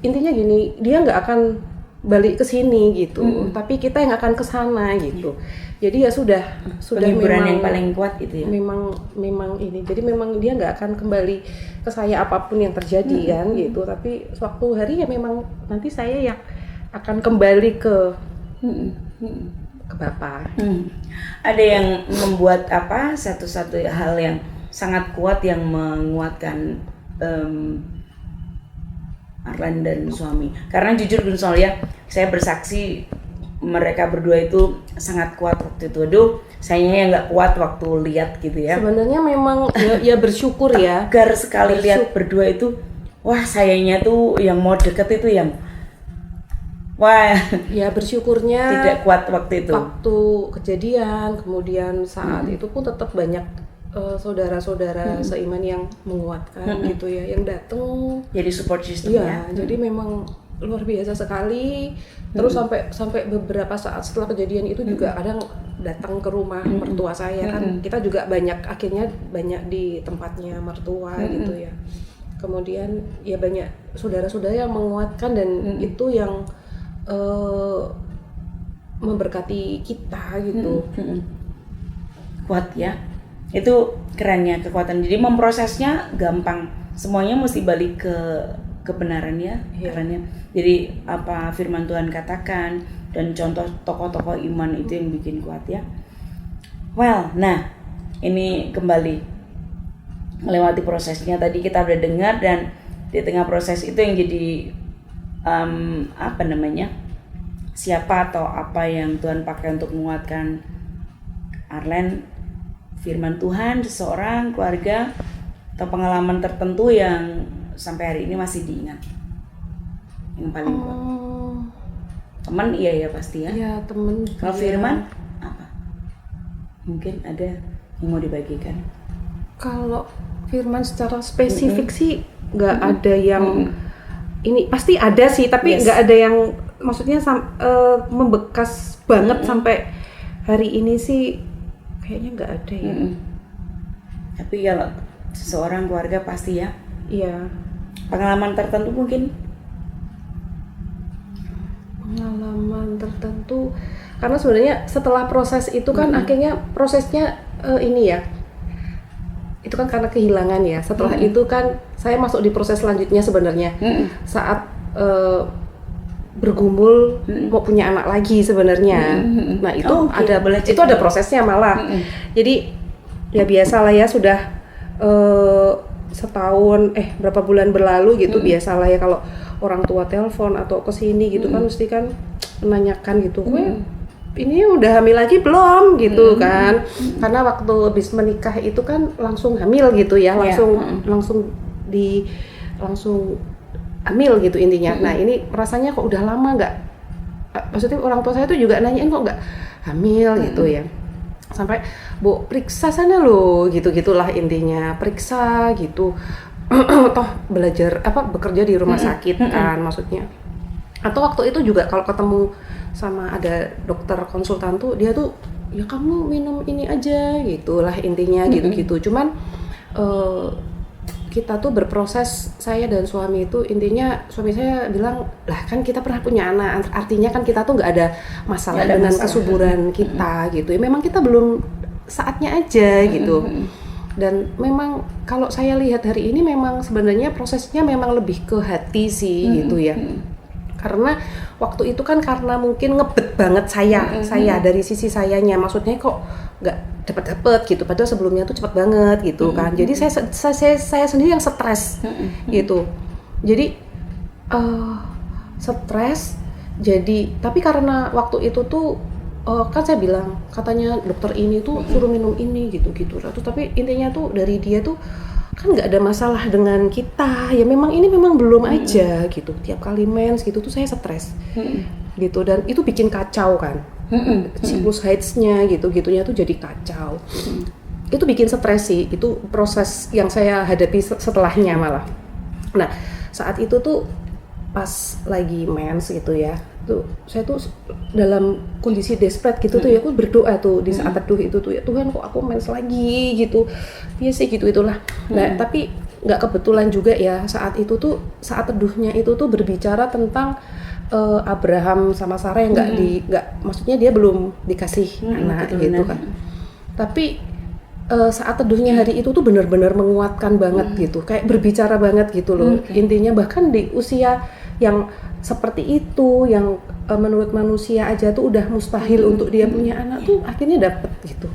intinya gini, dia nggak akan balik ke sini gitu, tapi kita yang akan ke sana gitu. Jadi ya sudah penghiburan yang paling kuat gitu ya. Memang ini. Jadi memang dia nggak akan kembali ke saya apapun yang terjadi kan gitu. Tapi suatu hari ya memang nanti saya yang akan kembali ke Bapak. Ada yang membuat satu-satu hal yang sangat kuat yang menguatkan Arlan dan suami. Karena jujur Gun Sol ya, saya bersaksi mereka berdua itu sangat kuat waktu itu. Aduh, sayangnya yang nggak kuat waktu lihat gitu ya. Sebenarnya memang ya bersyukur ya. Tegar sekali lihat berdua itu. Wah, sayangnya tuh yang mau deket itu yang ya bersyukurnya tidak kuat waktu itu. Waktu kejadian, kemudian saat itu pun tetap banyak saudara-saudara seiman yang menguatkan gitu ya, yang datang jadi support system ya. Jadi memang luar biasa sekali. Terus sampai beberapa saat setelah kejadian itu juga kadang datang ke rumah mertua saya kan, kita juga akhirnya banyak di tempatnya mertua gitu ya. Kemudian ya banyak saudara-saudara yang menguatkan dan itu yang memberkati kita gitu. Kuat ya, itu kerennya kekuatan. Jadi memprosesnya gampang, semuanya mesti balik ke kebenaran ya, kerennya. Jadi apa firman Tuhan katakan dan contoh tokoh-tokoh iman itu yang bikin kuat ya. Well, nah ini kembali melewati prosesnya tadi kita udah dengar, dan di tengah proses itu yang jadi siapa atau apa yang Tuhan pakai untuk menguatkan Arlen, firman Tuhan, seseorang, keluarga, atau pengalaman tertentu yang sampai hari ini masih diingat, yang paling kuat. Teman iya ya pasti ya. Iya, temen. Kalau firman apa? Mungkin ada yang mau dibagikan. Kalau firman secara spesifik sih nggak ada yang ini, pasti ada sih, tapi nggak ada yang maksudnya membekas banget sampai hari ini sih, kayaknya nggak ada ya. Tapi kalau seseorang keluarga pasti ya. Iya. Pengalaman tertentu mungkin? Pengalaman tertentu, karena sebenarnya setelah proses itu kan akhirnya prosesnya ini ya, itu kan karena kehilangan ya. Setelah itu kan saya masuk di proses selanjutnya sebenarnya saat bergumul mau punya anak lagi sebenarnya. Nah itu ada prosesnya malah. Jadi ya biasalah ya, sudah setahun berapa bulan berlalu gitu, biasalah ya kalau orang tua telepon atau kesini gitu kan mesti kan menanyakan gitu, ini udah hamil lagi belum gitu kan, karena waktu habis menikah itu kan langsung hamil gitu ya, langsung hamil gitu intinya. Nah ini rasanya kok udah lama nggak, maksudnya orang tua saya tuh juga nanyain kok nggak hamil gitu ya, sampai Bu periksa sana loh gitu-gitulah intinya, periksa gitu. Toh belajar bekerja di rumah sakit kan maksudnya. Atau waktu itu juga kalau ketemu sama ada dokter konsultan tuh, dia tuh ya kamu minum ini aja gitulah intinya gitu-gitu. Cuman kita tuh berproses, saya dan suami itu intinya, suami saya bilang lah kan kita pernah punya anak, artinya kan kita tuh nggak ada masalah dengan kesuburan kita gitu ya, memang kita belum saatnya aja gitu. Dan memang kalau saya lihat hari ini memang sebenarnya prosesnya memang lebih ke hati sih gitu ya, karena waktu itu kan karena mungkin ngebet banget saya dari sisi sayanya, maksudnya kok nggak dapat gitu, padahal sebelumnya tuh cepet banget gitu kan. Jadi saya sendiri yang stres gitu, jadi stres. Jadi tapi karena waktu itu tuh kan saya bilang katanya dokter ini tuh suruh minum ini gitu-gitu, tapi intinya tuh dari dia tuh kan nggak ada masalah dengan kita ya, memang ini memang belum aja gitu. Tiap kali mens gitu tuh saya stres gitu, dan itu bikin kacau kan, siklus haidsnya gitu-gitunya tuh jadi kacau. Itu bikin stres sih, itu proses yang saya hadapi setelahnya malah. Nah saat itu tuh pas lagi mens gitu ya, tuh saya tuh dalam kondisi desperate gitu tuh ya, aku berdoa tuh di saat teduh itu tuh ya, Tuhan kok aku mens lagi gitu ya sih gitu itulah. Nah tapi nggak kebetulan juga ya, saat itu tuh saat teduhnya itu tuh berbicara tentang Abraham sama Sarah yang maksudnya dia belum dikasih anak gitu kan. Tapi saat teduhnya hari itu tuh benar-benar menguatkan banget gitu, kayak berbicara banget gitu loh. Intinya bahkan di usia yang seperti itu, yang menurut manusia aja tuh udah mustahil untuk dia punya anak, tuh akhirnya dapet gitu.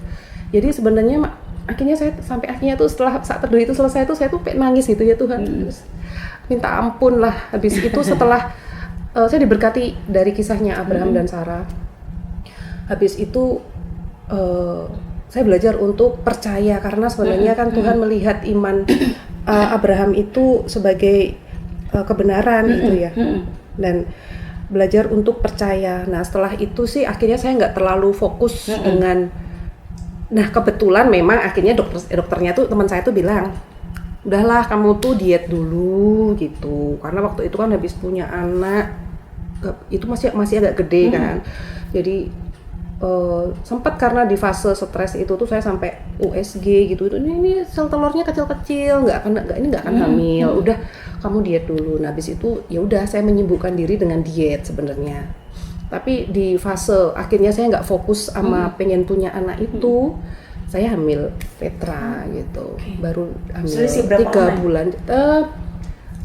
Jadi sebenarnya akhirnya saya sampai akhirnya tuh setelah saat teduh itu selesai tuh saya tuh kayak nangis gitu ya, Tuhan terus minta ampun lah. Habis itu setelah saya diberkati dari kisahnya Abraham dan Sarah, habis itu saya belajar untuk percaya, karena sebenarnya kan Tuhan melihat iman Abraham itu sebagai kebenaran gitu ya, dan belajar untuk percaya. Nah setelah itu sih akhirnya saya nggak terlalu fokus dengan, nah kebetulan memang akhirnya dokternya tuh teman saya tuh bilang udahlah kamu tuh diet dulu gitu, karena waktu itu kan habis punya anak itu masih agak gede kan, jadi sempat karena di fase stres itu tuh saya sampai USG gitu, ini sel telurnya kecil-kecil, nggak akan hamil, udah kamu diet dulu. Nah habis itu ya udah saya menyibukkan diri dengan diet sebenarnya, tapi di fase akhirnya saya nggak fokus sama pengen punya anak itu, saya hamil Petra gitu, baru hamil 3 bulan.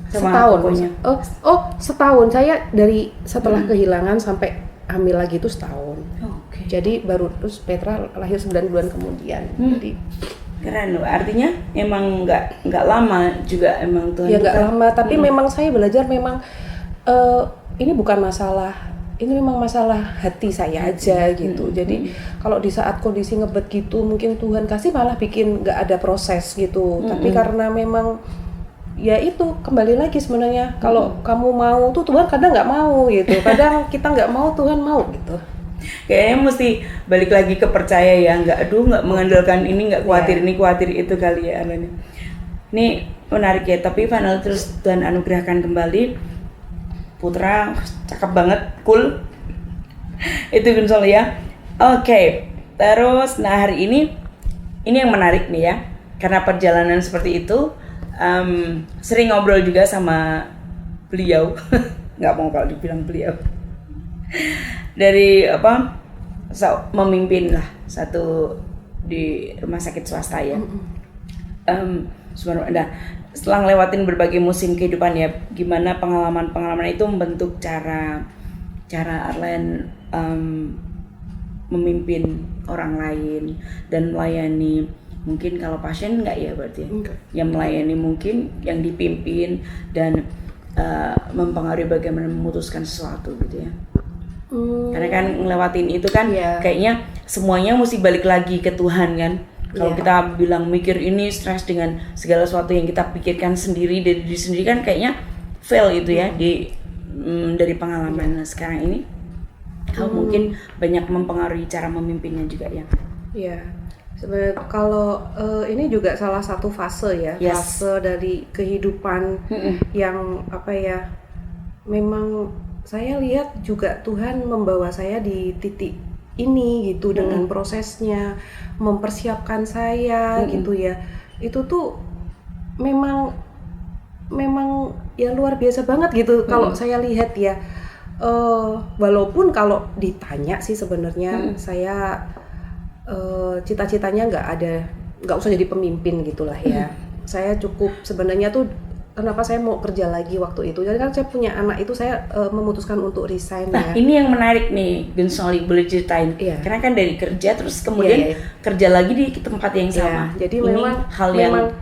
Setahun. Setahun saya dari setelah kehilangan sampai hamil lagi itu setahun. Jadi baru terus Petra lahir 9 bulan kemudian. Jadi keren loh, artinya emang nggak lama juga emang Tuhan. Ya nggak lama, tapi memang saya belajar memang ini bukan masalah, ini memang masalah hati saya aja gitu. Jadi kalau di saat kondisi ngebet gitu, mungkin Tuhan kasih malah bikin nggak ada proses gitu. Tapi karena memang ya itu kembali lagi sebenarnya, kalau kamu mau tuh Tuhan kadang nggak mau gitu, kadang kita nggak mau Tuhan mau gitu. Kayaknya mesti balik lagi ke percaya ya, nggak mengandalkan ini, nggak khawatir ini khawatir itu kali ya Alani. Ini menarik ya, tapi final terus Tuhan anugerahkan kembali Putra, cakep banget, cool. Itu Gunsol ya. Oke, terus nah hari ini yang menarik nih ya, karena perjalanan seperti itu, sering ngobrol juga sama beliau, nggak mau kalau dibilang beliau, dari memimpin lah satu di rumah sakit swasta ya. Nah, setelah ngelewatin berbagai musim kehidupan ya, gimana pengalaman itu membentuk cara Arlen memimpin orang lain dan melayani. Mungkin kalau pasien enggak ya berarti yang melayani, mungkin yang dipimpin dan mempengaruhi bagaimana memutuskan sesuatu gitu ya. Karena kan ngelewatin itu kan kayaknya semuanya mesti balik lagi ke Tuhan kan. Kalau kita bilang mikir ini stres dengan segala sesuatu yang kita pikirkan sendiri dari diri sendiri kan kayaknya fail itu ya dari pengalaman sekarang ini. Mungkin banyak mempengaruhi cara memimpinnya juga ya. Iya. Sebenarnya kalau ini juga salah satu fase ya, fase dari kehidupan yang memang saya lihat juga Tuhan membawa saya di titik ini gitu dengan prosesnya mempersiapkan saya gitu ya. Itu tuh memang ya luar biasa banget gitu kalau saya lihat ya. Walaupun kalau ditanya sih sebenarnya saya cita-citanya nggak usah jadi pemimpin gitulah ya. Saya cukup sebenarnya tuh kenapa saya mau kerja lagi waktu itu. Jadi kan saya punya anak itu saya memutuskan untuk resign. Nah, ini yang menarik nih, Gunsoli, boleh ceritain. Karena kan dari kerja terus kemudian kerja lagi di tempat yang sama. Jadi ini memang hal yang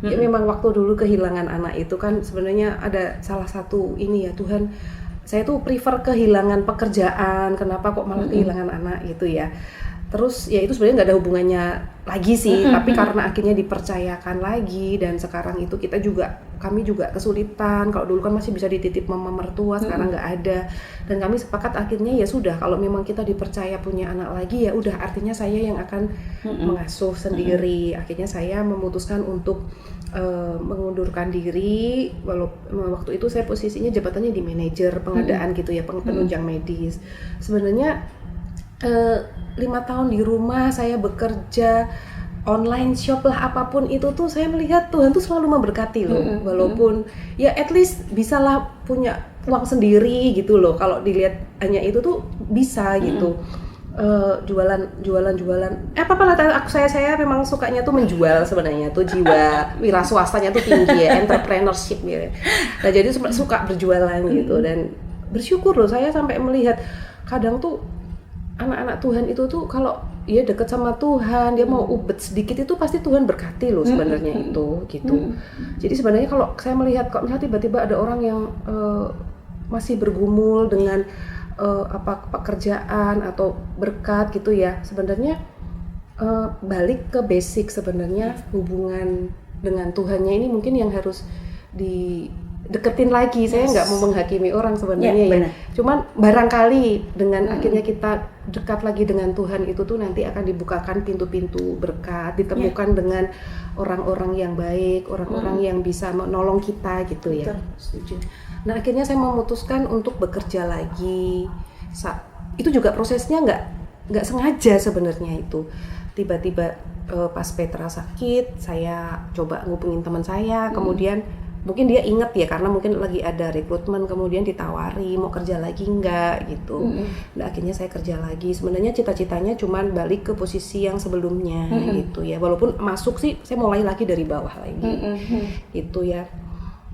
memang waktu dulu kehilangan anak itu kan sebenarnya ada salah satu ini ya, Tuhan, saya tuh prefer kehilangan pekerjaan, kenapa kok malah kehilangan anak gitu ya. Terus ya itu sebenarnya nggak ada hubungannya lagi sih, tapi karena akhirnya dipercayakan lagi dan sekarang itu kami juga kesulitan. Kalau dulu kan masih bisa dititip mama mertua, sekarang nggak ada. Dan kami sepakat akhirnya ya sudah, kalau memang kita dipercaya punya anak lagi ya udah, artinya saya yang akan mengasuh sendiri. Akhirnya saya memutuskan untuk mengundurkan diri. Waktu itu saya posisinya jabatannya di manajer pengadaan gitu ya, penunjang medis. Sebenarnya 5 tahun di rumah saya bekerja online shop lah, apapun itu tuh saya melihat Tuhan tuh selalu memberkati loh. Walaupun ya at least bisalah punya uang sendiri gitu loh. Kalau dilihat hanya itu tuh bisa gitu. Jualan apa saya memang sukanya tuh menjual sebenarnya tuh, jiwa wira swastanya tuh tinggi ya, entrepreneurship gitu. Nah jadi suka berjualan gitu dan bersyukur loh saya sampai melihat kadang tuh anak-anak Tuhan itu tuh kalau ya deket sama Tuhan, dia mau ubet sedikit itu pasti Tuhan berkati loh sebenarnya itu gitu. Jadi sebenarnya kalau saya melihat kok misalnya tiba-tiba ada orang yang masih bergumul dengan pekerjaan atau berkat gitu ya, sebenarnya balik ke basic sebenarnya hubungan dengan Tuhannya ini mungkin yang harus deketin lagi. Saya nggak mau menghakimi orang sebenarnya ya. Cuman barangkali dengan akhirnya kita dekat lagi dengan Tuhan itu tuh nanti akan dibukakan pintu-pintu berkat, ditemukan dengan orang-orang yang baik, orang-orang yang bisa menolong kita gitu ya. Betul, setuju. Nah akhirnya saya memutuskan untuk bekerja lagi. Itu juga prosesnya nggak sengaja sebenarnya itu. Tiba-tiba pas Petra sakit, saya coba ngubungin teman saya, kemudian mungkin dia inget ya karena mungkin lagi ada rekrutmen, kemudian ditawari mau kerja lagi nggak gitu. Nah akhirnya saya kerja lagi. Sebenarnya cita-citanya cuman balik ke posisi yang sebelumnya gitu ya. Walaupun masuk sih saya mulai lagi dari bawah lagi gitu ya.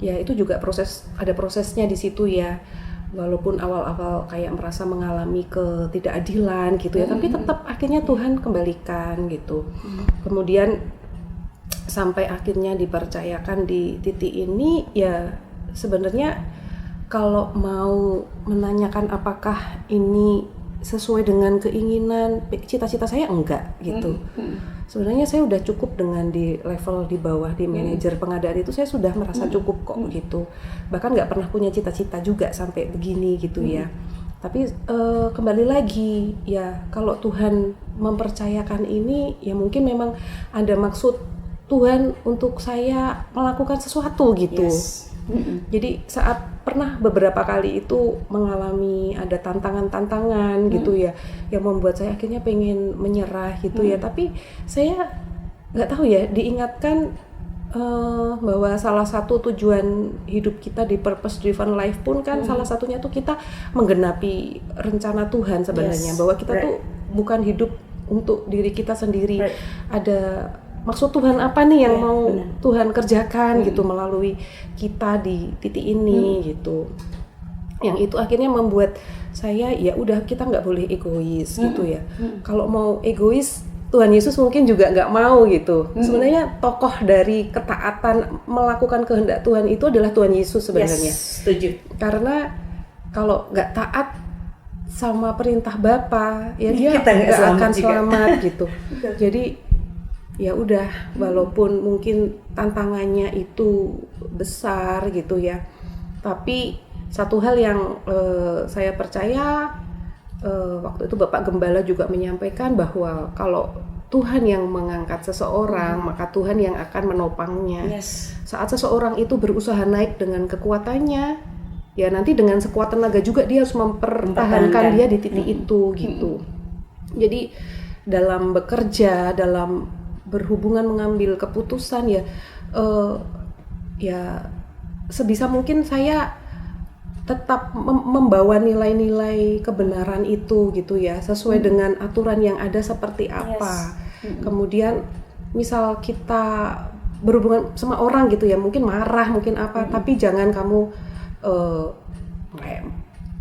Ya itu juga ada prosesnya di situ ya. Walaupun awal-awal kayak merasa mengalami ketidakadilan gitu ya, tapi tetap akhirnya Tuhan kembalikan gitu. Kemudian sampai akhirnya dipercayakan di titik ini ya, sebenarnya kalau mau menanyakan apakah ini sesuai dengan keinginan cita-cita saya, enggak gitu. Sebenarnya saya udah cukup dengan di level di bawah, di manajer pengadaan itu saya sudah merasa cukup kok gitu. Bahkan nggak pernah punya cita-cita juga sampai begini gitu ya. Tapi kembali lagi ya, kalau Tuhan mempercayakan ini ya mungkin memang ada maksud Tuhan untuk saya melakukan sesuatu gitu. Jadi saat pernah beberapa kali itu mengalami ada tantangan-tantangan gitu ya, yang membuat saya akhirnya pengen menyerah gitu ya. Tapi saya nggak tahu ya, diingatkan bahwa salah satu tujuan hidup kita di purpose driven life pun kan salah satunya tuh kita menggenapi rencana Tuhan sebenarnya, bahwa kita tuh bukan hidup untuk diri kita sendiri, ada maksud Tuhan apa nih yang mau Tuhan kerjakan gitu melalui kita di titik ini gitu. Yang itu akhirnya membuat saya ya udah, kita nggak boleh egois gitu ya. Kalau mau egois, Tuhan Yesus mungkin juga nggak mau gitu. Sebenarnya tokoh dari ketaatan melakukan kehendak Tuhan itu adalah Tuhan Yesus sebenarnya. Setuju. Karena kalau nggak taat sama perintah Bapa ya dia Kita nggak akan juga. selamat gitu. Jadi ya udah, walaupun mungkin tantangannya itu besar gitu ya, tapi satu hal yang saya percaya, waktu itu Bapak Gembala juga menyampaikan bahwa kalau Tuhan yang mengangkat seseorang, maka Tuhan yang akan menopangnya. Saat seseorang itu berusaha naik dengan kekuatannya, ya nanti dengan sekuat tenaga juga dia harus mempertahankan dia di titik itu gitu. Jadi dalam bekerja, dalam berhubungan mengambil keputusan ya, ya sebisa mungkin saya tetap membawa nilai-nilai kebenaran itu gitu ya, sesuai dengan aturan yang ada seperti apa. Kemudian misal kita berhubungan sama orang gitu ya, mungkin marah, mungkin apa, tapi jangan kamu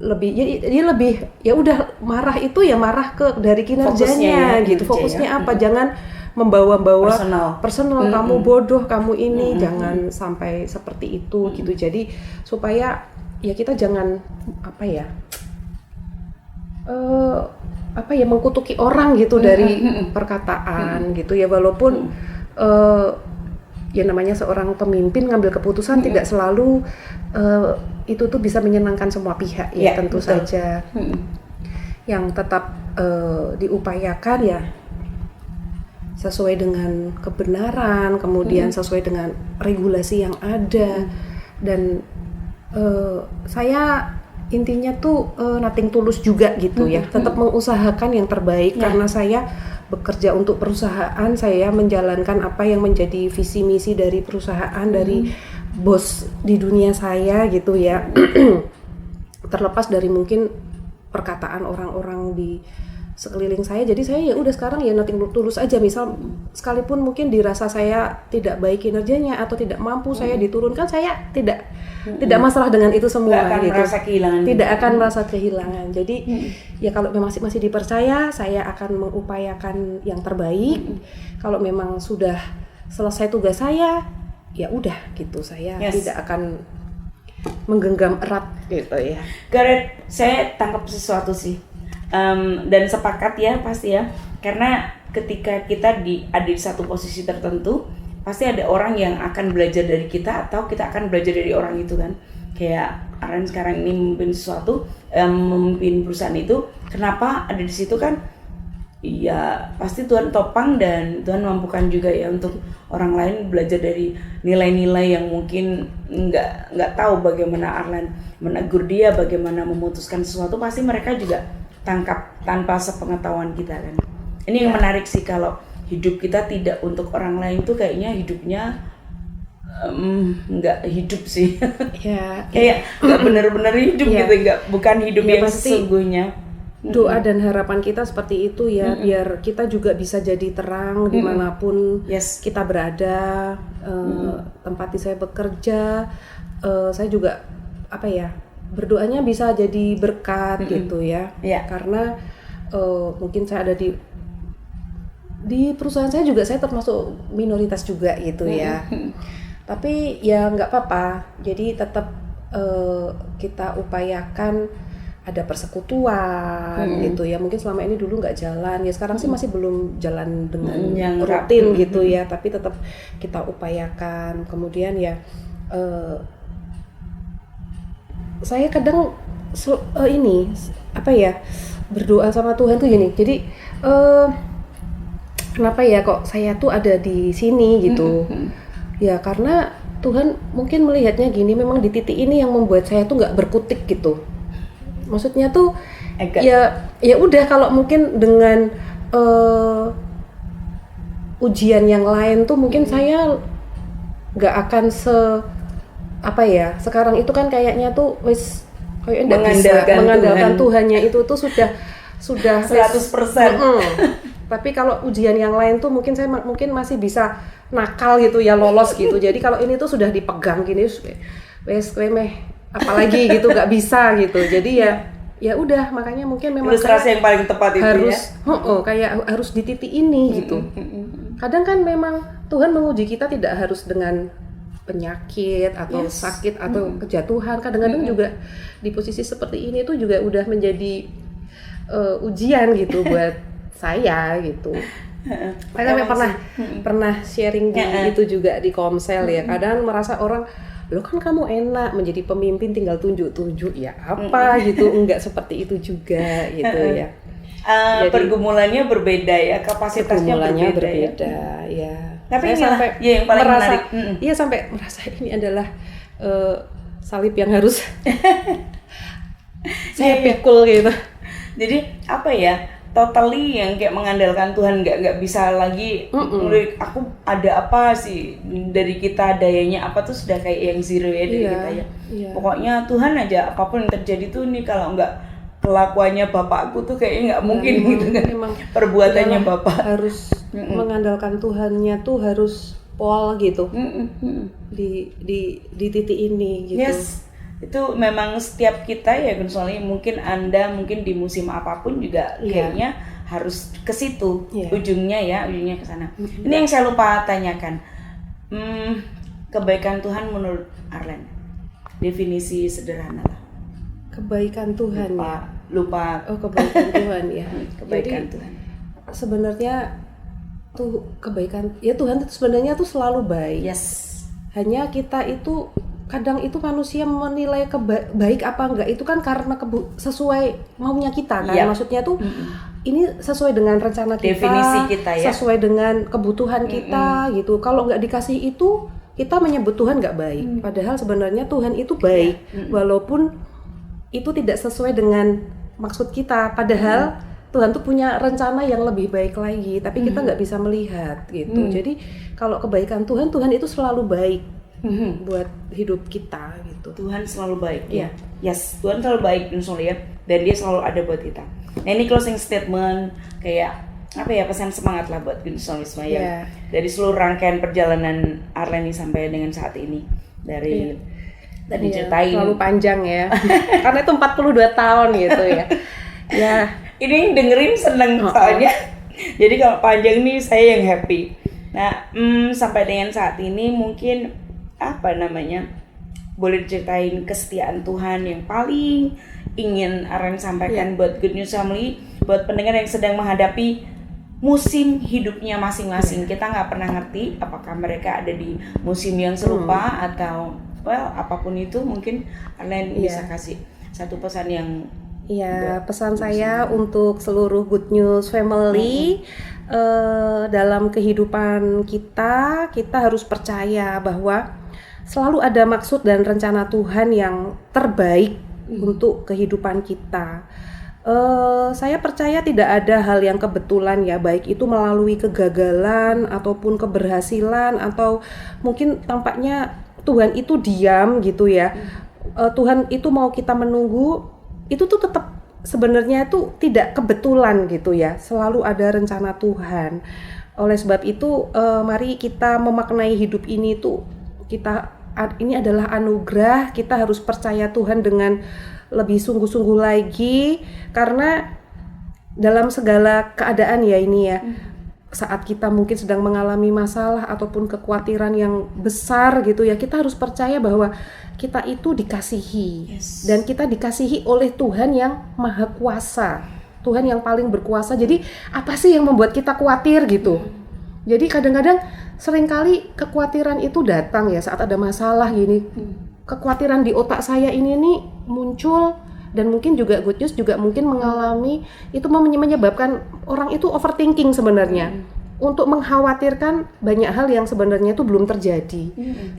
lebih lebih ya udah, marah itu ya marah dari kinerjanya gitu, fokusnya apa, jangan membawa-bawa personal kamu bodoh, kamu ini, jangan sampai seperti itu gitu. Jadi supaya ya kita jangan mengkutuki orang gitu dari perkataan gitu ya, walaupun ya namanya seorang pemimpin ngambil keputusan tidak selalu itu tuh bisa menyenangkan semua pihak ya, tentu saja. Yang tetap diupayakan ya sesuai dengan kebenaran, kemudian sesuai dengan regulasi yang ada. Dan saya intinya tuh nothing tulus juga gitu ya, tetap mengusahakan yang terbaik karena saya bekerja untuk perusahaan, saya menjalankan apa yang menjadi visi misi dari perusahaan, dari bos di dunia saya gitu ya. Terlepas dari mungkin perkataan orang-orang di sekeliling saya, jadi saya ya udah sekarang ya nothing tulus aja. Misal sekalipun mungkin dirasa saya tidak baik kinerjanya atau tidak mampu saya diturunkan, saya tidak masalah dengan itu semua gitu. Tidak akan merasa kehilangan. Jadi ya kalau memang masih dipercaya, saya akan mengupayakan yang terbaik. Kalau memang sudah selesai tugas saya, ya udah gitu, saya tidak akan menggenggam erat gitu ya. Gareth, saya tangkap sesuatu sih. Dan sepakat ya pasti ya, karena ketika kita ada di satu posisi tertentu, pasti ada orang yang akan belajar dari kita atau kita akan belajar dari orang itu kan. Kayak Aren sekarang ini memimpin sesuatu, memimpin perusahaan itu kenapa ada di situ kan? Iya, pasti Tuhan topang dan Tuhan mampukan juga ya untuk orang lain belajar dari nilai-nilai yang mungkin nggak tahu bagaimana Arlen menegur dia, bagaimana memutuskan sesuatu, pasti mereka juga tangkap tanpa sepengetahuan kita kan. Ini yang menarik sih, kalau hidup kita tidak untuk orang lain tuh kayaknya hidupnya nggak hidup sih. Kayak nggak benar-benar hidup gitu, bukan hidup yang sesungguhnya. Doa dan harapan kita seperti itu ya, biar kita juga bisa jadi terang dimanapun kita berada. Tempat saya bekerja, saya juga berdoanya bisa jadi berkat gitu ya. Karena mungkin saya ada di perusahaan saya juga, saya termasuk minoritas juga gitu ya. Tapi ya nggak apa-apa, jadi tetap kita upayakan ada persekutuan gitu ya. Mungkin selama ini dulu nggak jalan ya, sekarang sih masih belum jalan dengan yang rutin gitu ya, tapi tetap kita upayakan. Kemudian ya saya kadang berdoa sama Tuhan tuh gini, jadi kenapa ya kok saya tuh ada di sini gitu. Ya karena Tuhan mungkin melihatnya gini, memang di titik ini yang membuat saya tuh nggak berkutik gitu. Maksudnya tuh ya udah, kalau mungkin dengan ujian yang lain tuh mungkin saya nggak akan sekarang itu kan kayaknya tuh mengandalkan Tuhannya itu tuh sudah 100%. Tapi kalau ujian yang lain tuh mungkin saya masih bisa nakal gitu ya, lolos gitu. Jadi kalau ini tuh sudah dipegang gini, wes remeh apalagi gitu, nggak bisa gitu. Jadi ya udah, makanya mungkin memang ilustrasi yang paling tepat itu harus kayak harus di titik ini gitu. Kadang kan memang Tuhan menguji kita tidak harus dengan penyakit atau sakit atau kejatuhan. Kadang-kadang juga di posisi seperti ini tuh juga udah menjadi ujian gitu buat saya gitu. Saya pernah sharing itu juga di Komsel ya. Kadang merasa orang, lo kan kamu enak menjadi pemimpin tinggal tunjuk-tunjuk ya apa gitu, enggak seperti itu juga gitu ya. Jadi, pergumulannya berbeda ya, kapasitasnya berbeda ya. Tapi saya sampai yang paling menarik, sampai merasa ini adalah salib yang harus saya pikul gitu. Jadi apa ya? Totally yang kayak mengandalkan Tuhan, nggak bisa lagi aku ada apa sih dari kita, dayanya apa tuh sudah kayak yang zero ya dari kita ya. Pokoknya Tuhan aja, apapun yang terjadi tuh nih, kalau nggak kelakuannya bapakku tuh kayaknya nggak mungkin gitu kan. Memang perbuatannya bapak harus mengandalkan Tuhannya tuh harus pol gitu di titik ini gitu. Itu memang setiap kita ya, soalnya mungkin Anda mungkin di musim apapun juga kayaknya harus ke situ, ujungnya ke sana. Ini yang saya lupa tanyakan, kebaikan Tuhan menurut Arlen, definisi sederhana lah. Kebaikan Tuhan lupa. Oh, kebaikan Tuhan ya. Kebaikan Jadi, Tuhan sebenarnya tuh kebaikan ya, Tuhan itu sebenarnya tuh selalu baik. Hanya kita itu kadang itu manusia menilai baik apa enggak itu kan karena sesuai maunya kita kan. Maksudnya tuh ini sesuai dengan rencana kita, definisi kita ya, sesuai dengan kebutuhan kita gitu. Kalau nggak dikasih itu, kita menyebut Tuhan nggak baik. Padahal sebenarnya Tuhan itu baik, walaupun itu tidak sesuai dengan maksud kita. Padahal Tuhan tuh punya rencana yang lebih baik lagi, tapi kita nggak bisa melihat gitu. Jadi kalau kebaikan Tuhan itu selalu baik buat hidup kita gitu. Tuhan selalu baik ya. Tuhan selalu baik ya, dan dia selalu ada buat kita. Nah, ini closing statement kayak apa ya, pesan semangat lah buat Gunsolisme ya. Dari seluruh rangkaian perjalanan Arleni sampai dengan saat ini, dari tadi ceritain terlalu panjang ya. Karena itu 42 tahun gitu ya. Ini dengerin seneng soalnya. Jadi kalau panjang nih saya yang happy. Nah, sampai dengan saat ini mungkin boleh diceritain kesetiaan Tuhan yang paling ingin Arlen sampaikan buat Good News Family, buat pendengar yang sedang menghadapi musim hidupnya masing-masing. Kita nggak pernah ngerti apakah mereka ada di musim yang serupa atau apapun itu. Mungkin Arlen bisa kasih satu pesan yang Ya, pesan saya untuk seluruh Good News Family, dalam kehidupan kita harus percaya bahwa selalu ada maksud dan rencana Tuhan yang terbaik untuk kehidupan kita. Saya percaya tidak ada hal yang kebetulan ya, baik itu melalui kegagalan ataupun keberhasilan, atau mungkin tampaknya Tuhan itu diam gitu ya. Tuhan itu mau kita menunggu, itu tuh tetap sebenarnya itu tidak kebetulan gitu ya, selalu ada rencana Tuhan. Oleh sebab itu mari kita memaknai hidup ini tuh, ini adalah anugerah, kita harus percaya Tuhan dengan lebih sungguh-sungguh lagi, karena dalam segala keadaan ya ini ya, saat kita mungkin sedang mengalami masalah ataupun kekhawatiran yang besar gitu ya, kita harus percaya bahwa kita itu dikasihi, dan kita dikasihi oleh Tuhan yang Maha Kuasa, Tuhan yang paling berkuasa. Jadi apa sih yang membuat kita khawatir gitu? Jadi kadang-kadang seringkali kekhawatiran itu datang ya saat ada masalah gini. Kekhawatiran di otak saya ini nih muncul, dan mungkin juga Good News juga mungkin mengalami, itu menyebabkan orang itu overthinking sebenarnya, untuk mengkhawatirkan banyak hal yang sebenarnya itu belum terjadi.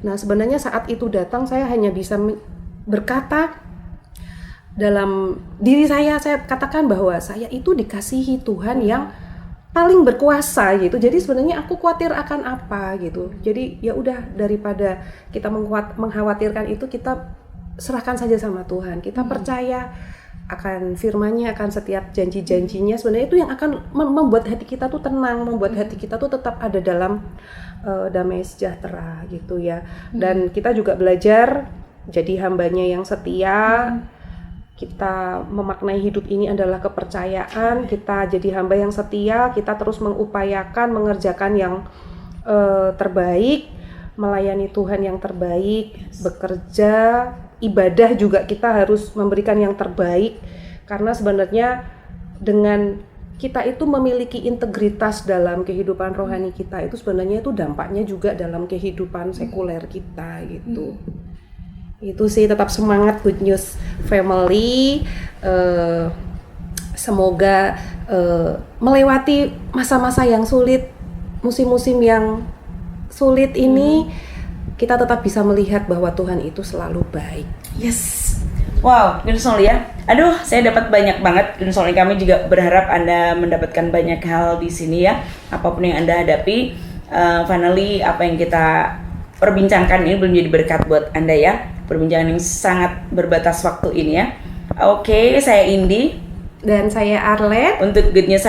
Nah, sebenarnya saat itu datang, saya hanya bisa berkata dalam diri saya katakan bahwa saya itu dikasihi Tuhan yang paling berkuasa gitu. Jadi sebenarnya aku khawatir akan apa gitu. Jadi ya udah, daripada kita mengkhawatirkan itu, kita serahkan saja sama Tuhan. Kita percaya akan firman-Nya, akan setiap janji-janjinya. Sebenarnya itu yang akan membuat hati kita tuh tenang, membuat hati kita tuh tetap ada dalam damai sejahtera gitu ya. Dan kita juga belajar jadi hambanya yang setia. Kita memaknai hidup ini adalah kepercayaan. Kita jadi hamba yang setia, kita terus mengupayakan mengerjakan yang terbaik, melayani Tuhan yang terbaik, bekerja, ibadah juga kita harus memberikan yang terbaik, karena sebenarnya dengan kita itu memiliki integritas dalam kehidupan rohani kita, itu sebenarnya itu dampaknya juga dalam kehidupan sekuler kita gitu. Itu sih, tetap semangat Good News Family. Semoga melewati masa-masa yang sulit, musim-musim yang sulit ini, kita tetap bisa melihat bahwa Tuhan itu selalu baik. Yes. Wow, Good News Family ya. Aduh, saya dapat banyak banget. Good News Family, kami juga berharap Anda mendapatkan banyak hal di sini ya. Apapun yang Anda hadapi, finally apa yang kita perbincangkan ini belum jadi berkat buat Anda ya. Perbincangan yang sangat berbatas waktu ini ya. Oke, saya Indi Dan saya Arlet. untuk Good News